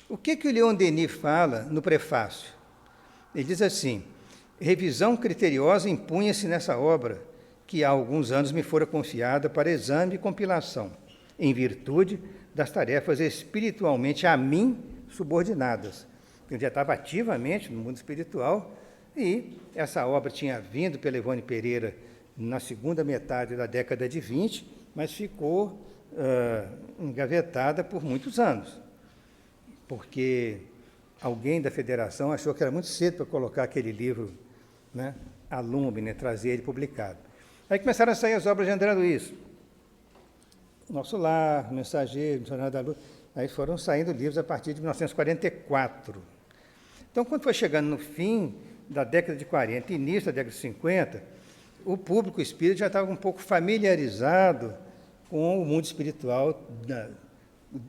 O que o Leon Denis fala no prefácio? Ele diz assim: revisão criteriosa impunha-se nessa obra, que há alguns anos me fora confiada para exame e compilação, em virtude das tarefas espiritualmente a mim subordinadas. Eu já estava ativamente no mundo espiritual e essa obra tinha vindo pela Ivone Pereira na segunda metade da década de 20, mas ficou engavetada por muitos anos, porque alguém da federação achou que era muito cedo para colocar aquele livro, né, a lume, né, trazer ele publicado. Aí começaram a sair as obras de André Luiz. Nosso Lar, Mensageiro, Missionário da Luz, aí foram saindo livros a partir de 1944. Então, quando foi chegando no fim da década de 40 e início da década de 50, o público espírita já estava um pouco familiarizado com o mundo espiritual,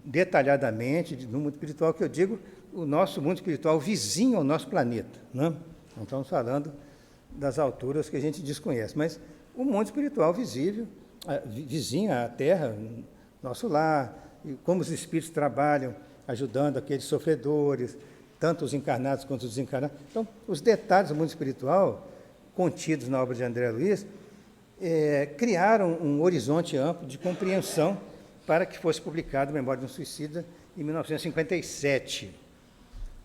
detalhadamente, no mundo espiritual que eu digo, o nosso mundo espiritual vizinho ao nosso planeta. Não estamos falando das alturas que a gente desconhece, mas o mundo espiritual visível, vizinho à Terra, nosso lar, e como os espíritos trabalham ajudando aqueles sofredores, tanto os encarnados quanto os desencarnados. Então, os detalhes do mundo espiritual, contidos na obra de André Luiz, criaram um horizonte amplo de compreensão para que fosse publicado Memória de um Suicida em 1957,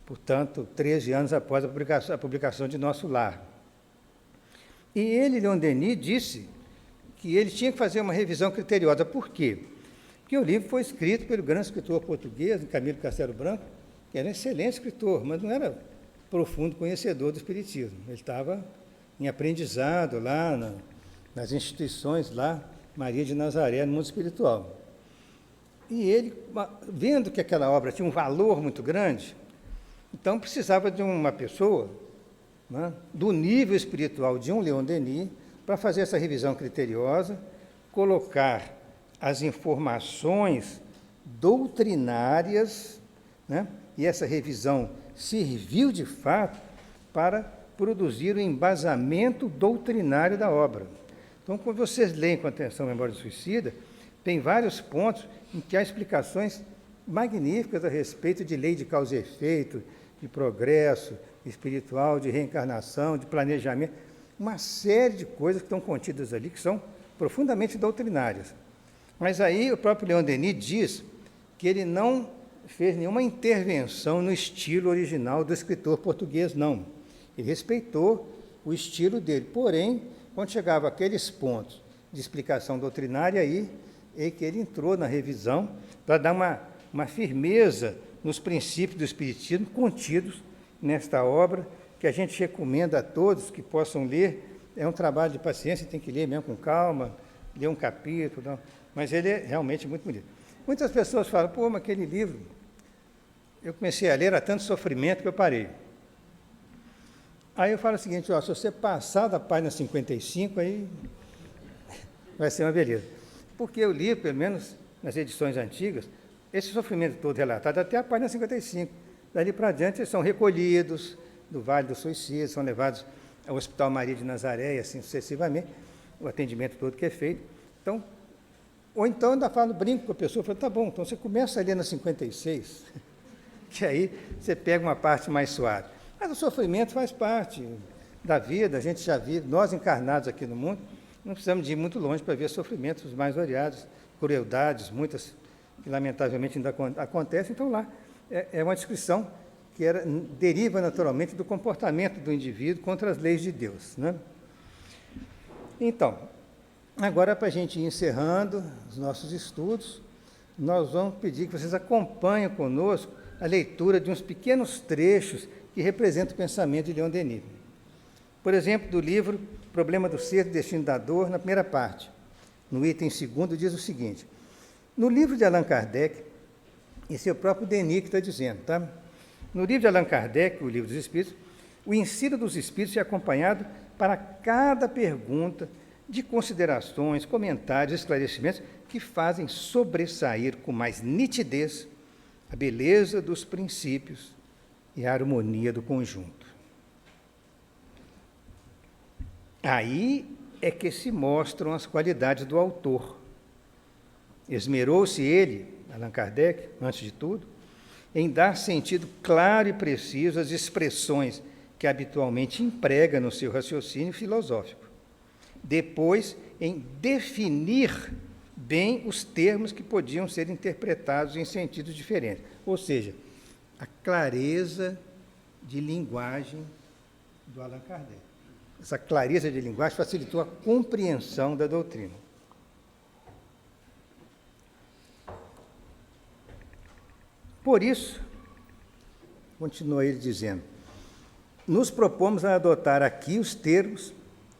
portanto, 13 anos após a publicação de Nosso Lar. E ele, Leon Denis, disse que ele tinha que fazer uma revisão criteriosa. Por quê? Porque o livro foi escrito pelo grande escritor português, Camilo Castelo Branco, que era um excelente escritor, mas não era profundo conhecedor do espiritismo. Ele estava em aprendizado lá nas instituições lá, Maria de Nazaré, no mundo espiritual. E ele, vendo que aquela obra tinha um valor muito grande, então precisava de uma pessoa, né, do nível espiritual de um Leon Denis, para fazer essa revisão criteriosa, colocar as informações doutrinárias, né, e essa revisão serviu, de fato, para produzir o embasamento doutrinário da obra. Então, quando vocês leem com atenção Memória do Suicida, tem vários pontos em que há explicações magníficas a respeito de lei de causa e efeito, de progresso espiritual, de reencarnação, de planejamento, uma série de coisas que estão contidas ali, que são profundamente doutrinárias. Mas aí o próprio Leon Denis diz que ele não fez nenhuma intervenção no estilo original do escritor português, não. Ele respeitou o estilo dele, porém, quando chegava aqueles pontos de explicação doutrinária, aí é que ele entrou na revisão para dar uma firmeza nos princípios do Espiritismo contidos nesta obra, que a gente recomenda a todos que possam ler. É um trabalho de paciência, tem que ler mesmo com calma, ler um capítulo, não. Mas ele é realmente muito bonito. Muitas pessoas falam, pô, mas aquele livro, eu comecei a ler, era tanto sofrimento que eu parei. Aí eu falo o seguinte, ó, se você passar da página 55, aí vai ser uma beleza. Porque eu li, pelo menos nas edições antigas, esse sofrimento todo relatado até a página 55. Dali para adiante, eles são recolhidos do Vale do Suicídio, são levados ao Hospital Maria de Nazaré e assim sucessivamente, o atendimento todo que é feito. Então, ou então ainda falo, brinco com a pessoa, falo, tá bom, então você começa a ler na 56, que aí você pega uma parte mais suave. Mas o sofrimento faz parte da vida, a gente já vive, nós encarnados aqui no mundo, não precisamos de ir muito longe para ver sofrimentos mais variados, crueldades, muitas que lamentavelmente ainda acontecem. Então lá é uma descrição que deriva naturalmente do comportamento do indivíduo contra as leis de Deus, né? Então, agora para a gente ir encerrando os nossos estudos, nós vamos pedir que vocês acompanhem conosco a leitura de uns pequenos trechos que representam o pensamento de Leon Denis. Por exemplo, do livro Problema do Ser, do Destino da Dor, na primeira parte, no item 2, diz o seguinte: no livro de Allan Kardec, esse é o próprio Denis que está dizendo, tá? No livro de Allan Kardec, o Livro dos Espíritos, o ensino dos Espíritos é acompanhado para cada pergunta de considerações, comentários, esclarecimentos que fazem sobressair com mais nitidez a beleza dos princípios e a harmonia do conjunto. Aí é que se mostram as qualidades do autor. Esmerou-se ele, Allan Kardec, antes de tudo, em dar sentido claro e preciso às expressões que habitualmente emprega no seu raciocínio filosófico. Depois, em definir bem os termos que podiam ser interpretados em sentidos diferentes. Ou seja, a clareza de linguagem do Allan Kardec. Essa clareza de linguagem facilitou a compreensão da doutrina. Por isso, continua ele dizendo, nos propomos a adotar aqui os termos,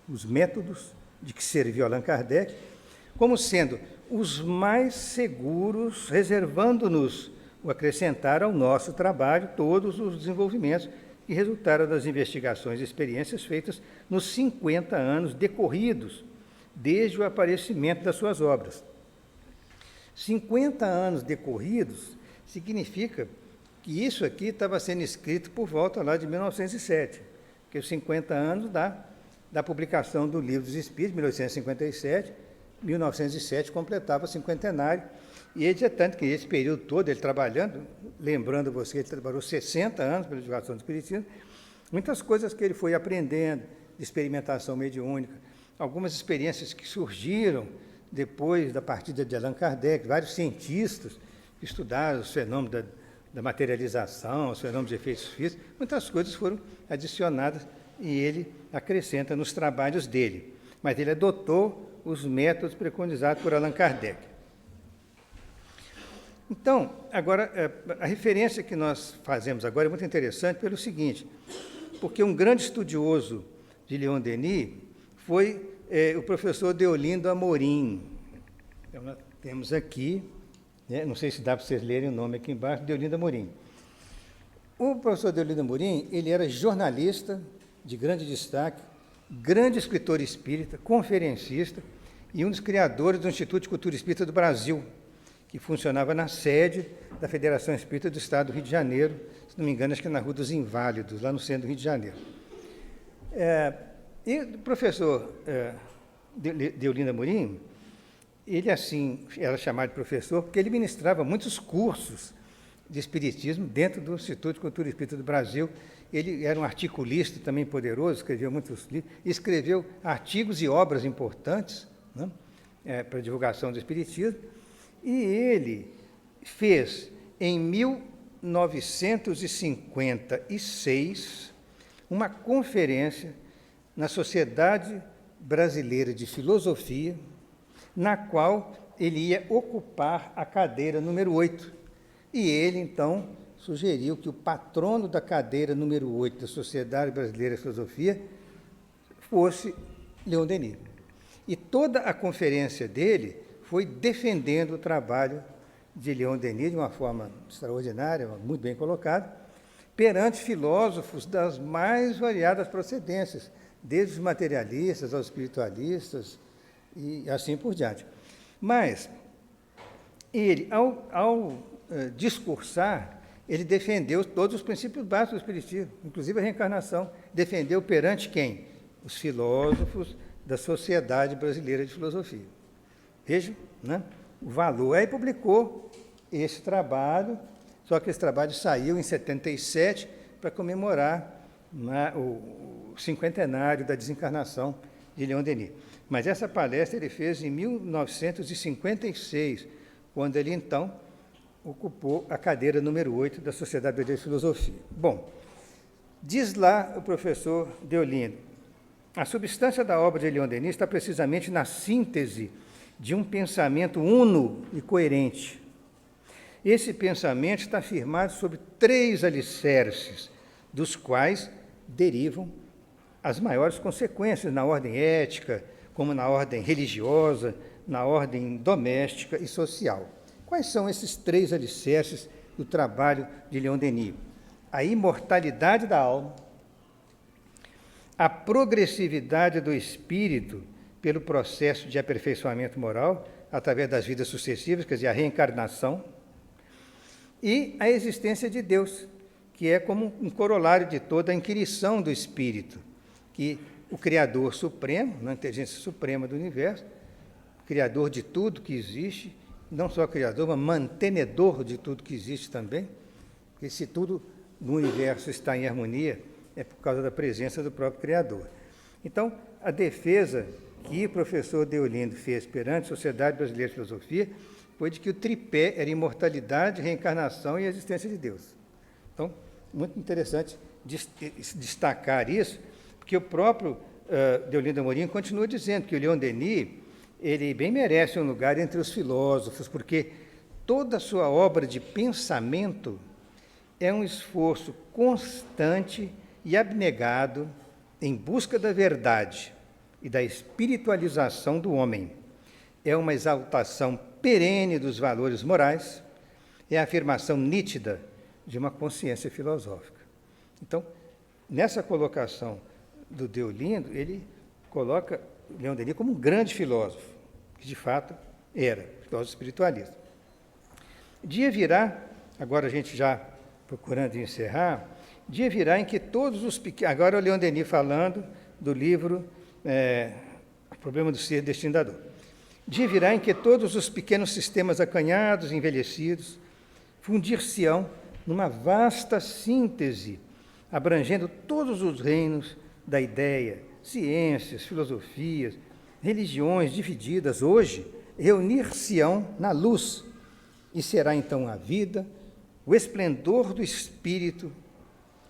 os métodos de que serviu Allan Kardec, como sendo os mais seguros, reservando-nos o acrescentar ao nosso trabalho todos os desenvolvimentos que resultaram das investigações e experiências feitas nos 50 anos decorridos desde o aparecimento das suas obras. 50 anos decorridos significa que isso aqui estava sendo escrito por volta lá de 1907, que os 50 anos da publicação do Livro dos Espíritos, 1857, 1907 completava o cinquentenário, e ele já tanto que esse período todo, ele trabalhando, lembrando você, ele trabalhou 60 anos pela divulgação do Espiritismo, muitas coisas que ele foi aprendendo, de experimentação mediúnica, algumas experiências que surgiram depois da partida de Allan Kardec, vários cientistas que estudaram os fenômenos da materialização, os fenômenos de efeitos físicos, muitas coisas foram adicionadas e ele acrescenta nos trabalhos dele. Mas ele adotou os métodos preconizados por Allan Kardec. Então, agora, a referência que nós fazemos agora é muito interessante pelo seguinte, porque um grande estudioso de Leon Denis foi o professor Deolindo Amorim. Então, nós temos aqui, não sei se dá para vocês lerem o nome aqui embaixo, Deolindo Amorim. O professor Deolindo Amorim, ele era jornalista de grande destaque, grande escritor espírita, conferencista e um dos criadores do Instituto de Cultura Espírita do Brasil, que funcionava na sede da Federação Espírita do Estado do Rio de Janeiro, se não me engano, acho que é na Rua dos Inválidos, lá no centro do Rio de Janeiro. E o professor Deolindo Amorim, ele assim era chamado de professor porque ele ministrava muitos cursos de espiritismo dentro do Instituto de Cultura Espírita do Brasil. Ele era um articulista também poderoso, escreveu muitos livros, escreveu artigos e obras importantes, né, para a divulgação do espiritismo, e ele fez, em 1956, uma conferência na Sociedade Brasileira de Filosofia, na qual ele ia ocupar a cadeira número 8. E ele, então, sugeriu que o patrono da cadeira número 8 da Sociedade Brasileira de Filosofia fosse Leon Denis. E toda a conferência dele foi defendendo o trabalho de Leon Denis de uma forma extraordinária, muito bem colocada, perante filósofos das mais variadas procedências, desde os materialistas aos espiritualistas e assim por diante. Mas ele, ao discursar, ele defendeu todos os princípios básicos do espiritismo, inclusive a reencarnação. Defendeu perante quem? Os filósofos da Sociedade Brasileira de Filosofia. Veja, né, o valor. Aí publicou esse trabalho, só que esse trabalho saiu em 77 para comemorar, né, o cinquentenário da desencarnação de Leon Denis. Mas essa palestra ele fez em 1956, quando ele, então, ocupou a cadeira número 8 da Sociedade Brasileira de Filosofia. Bom, diz lá o professor Deolindo, a substância da obra de Leon Denis está precisamente na síntese de um pensamento uno e coerente. Esse pensamento está firmado sobre 3 alicerces, dos quais derivam as maiores consequências na ordem ética, como na ordem religiosa, na ordem doméstica e social. Quais são esses 3 alicerces do trabalho de Leon Denis? A imortalidade da alma, a progressividade do espírito pelo processo de aperfeiçoamento moral, através das vidas sucessivas, quer dizer, a reencarnação, e a existência de Deus, que é como um corolário de toda a inquirição do espírito, que o Criador Supremo, a inteligência suprema do universo, Criador de tudo que existe, não só Criador, mas mantenedor de tudo que existe também, porque se tudo no universo está em harmonia, é por causa da presença do próprio Criador. Então, a defesa que o professor Deolindo fez perante a Sociedade Brasileira de Filosofia foi de que o tripé era imortalidade, reencarnação e existência de Deus. Então, muito interessante destacar isso, porque o próprio Deolindo Amorim continua dizendo que o Leon Denis, ele bem merece um lugar entre os filósofos, porque toda a sua obra de pensamento é um esforço constante e abnegado em busca da verdade e da espiritualização do homem. é uma exaltação perene dos valores morais, é a afirmação nítida de uma consciência filosófica. Então, nessa colocação do Deolindo, ele coloca Leon Denis como um grande filósofo, que de fato era, filósofo espiritualista. Dia virá, agora a gente já procurando encerrar, dia virá em que todos os pequenos... Agora o Leon Denis falando do livro O Problema do Ser Destino da Dor. Dia virá em que todos os pequenos sistemas acanhados, envelhecidos, fundir-se-ão numa vasta síntese, abrangendo todos os reinos da ideia, ciências, filosofias, religiões divididas hoje, reunir-se-ão na luz, e será então a vida, o esplendor do espírito,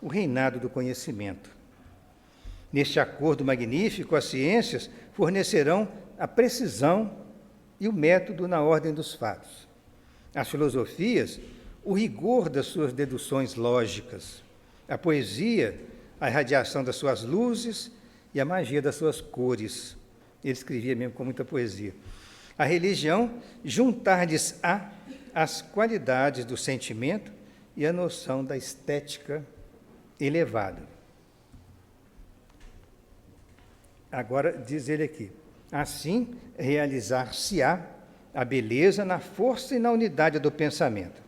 o reinado do conhecimento. Neste acordo magnífico, as ciências fornecerão a precisão e o método na ordem dos fatos. As filosofias, o rigor das suas deduções lógicas. A poesia, a irradiação das suas luzes e a magia das suas cores. Ele escrevia mesmo com muita poesia. A religião, juntar-lhes-á as qualidades do sentimento e a noção da estética elevada. Agora, diz ele aqui, assim realizar-se-á a beleza na força e na unidade do pensamento.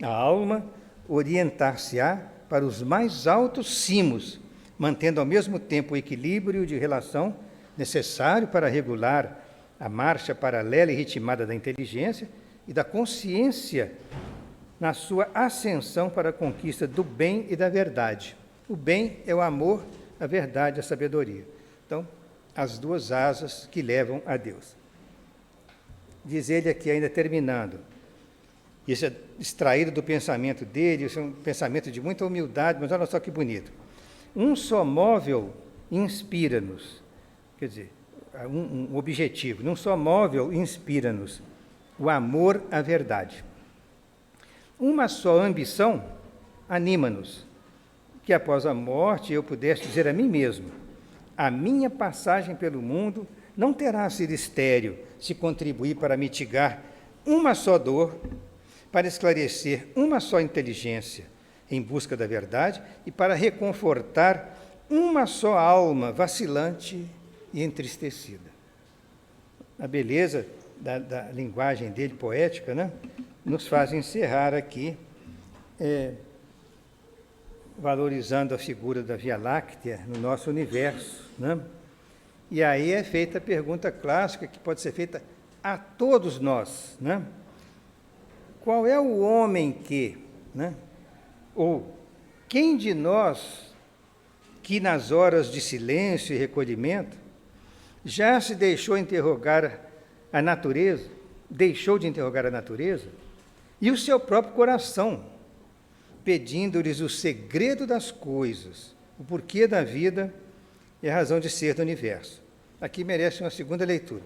A alma orientar-se-á para os mais altos cimos, mantendo ao mesmo tempo o equilíbrio de relação necessário para regular a marcha paralela e ritmada da inteligência e da consciência na sua ascensão para a conquista do bem e da verdade. O bem é o amor, a verdade, a sabedoria. Então, as duas asas que levam a Deus. Diz ele aqui, ainda terminando, isso é extraído do pensamento dele, isso é um pensamento de muita humildade, mas olha só que bonito. Um só móvel inspira-nos, quer dizer, um objetivo, num só móvel inspira-nos o amor à verdade. Uma só ambição anima-nos, que após a morte eu pudesse dizer a mim mesmo, a minha passagem pelo mundo não terá sido estéril se contribuir para mitigar uma só dor, para esclarecer uma só inteligência em busca da verdade e para reconfortar uma só alma vacilante e entristecida. A beleza da linguagem dele, poética, né, nos faz encerrar aqui, valorizando a figura da Via Láctea no nosso universo. Né? E aí é feita a pergunta clássica, que pode ser feita a todos nós. Né? Qual é o homem que, né, ou quem de nós que nas horas de silêncio e recolhimento já se deixou interrogar a natureza, deixou de interrogar a natureza e o seu próprio coração, pedindo-lhes o segredo das coisas, o porquê da vida e a razão de ser do universo. Aqui merece uma segunda leitura.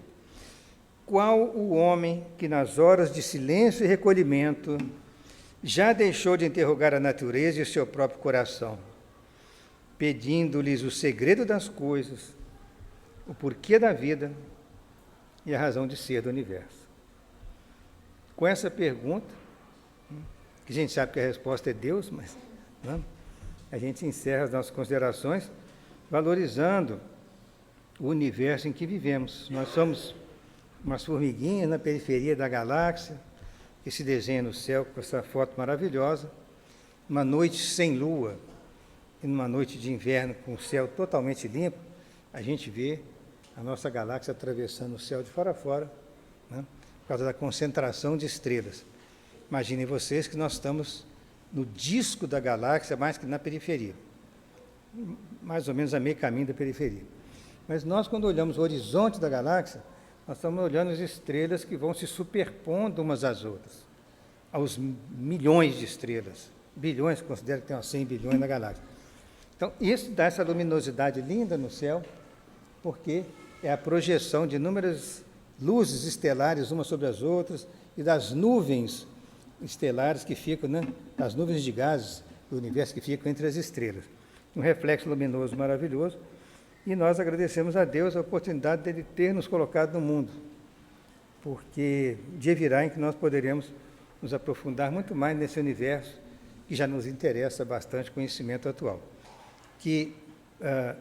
Qual o homem que nas horas de silêncio e recolhimento já deixou de interrogar a natureza e o seu próprio coração, pedindo-lhes o segredo das coisas, o porquê da vida e a razão de ser do universo? Com essa pergunta, que a gente sabe que a resposta é Deus, mas não, a gente encerra as nossas considerações valorizando o universo em que vivemos. Nós somos umas formiguinhas na periferia da galáxia, que se desenha no céu com essa foto maravilhosa, uma noite sem lua, e numa noite de inverno com o céu totalmente limpo, a gente vê a nossa galáxia atravessando o céu de fora a fora, né, por causa da concentração de estrelas. Imaginem vocês que nós estamos no disco da galáxia, mais que na periferia, mais ou menos a meio caminho da periferia. Mas nós, quando olhamos o horizonte da galáxia, nós estamos olhando as estrelas que vão se superpondo umas às outras, aos milhões de estrelas, bilhões, considero que tem umas 100 bilhões na galáxia. Então, isso dá essa luminosidade linda no céu, porque é a projeção de inúmeras luzes estelares umas sobre as outras e das nuvens estelares que ficam, né, das nuvens de gases do universo que ficam entre as estrelas. Um reflexo luminoso maravilhoso. E nós agradecemos a Deus a oportunidade dele ter nos colocado no mundo, porque dia virá em que nós poderemos nos aprofundar muito mais nesse universo que já nos interessa bastante, conhecimento atual. Que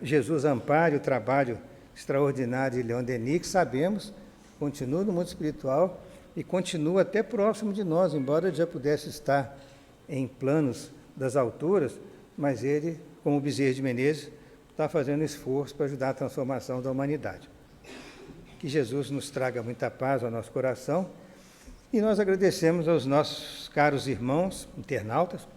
Jesus ampare o trabalho extraordinário de Leon Denis, que sabemos, continua no mundo espiritual e continua até próximo de nós, embora ele já pudesse estar em planos das alturas, mas ele, como Bezerra de Menezes, está fazendo esforço para ajudar a transformação da humanidade. Que Jesus nos traga muita paz ao nosso coração e nós agradecemos aos nossos caros irmãos internautas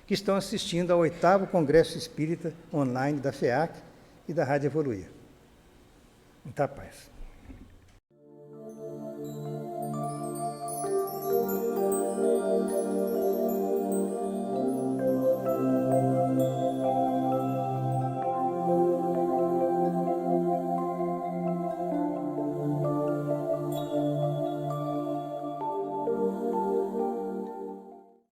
que estão assistindo ao 8º Congresso Espírita Online da FEAC e da Rádio Evoluir. Muita paz.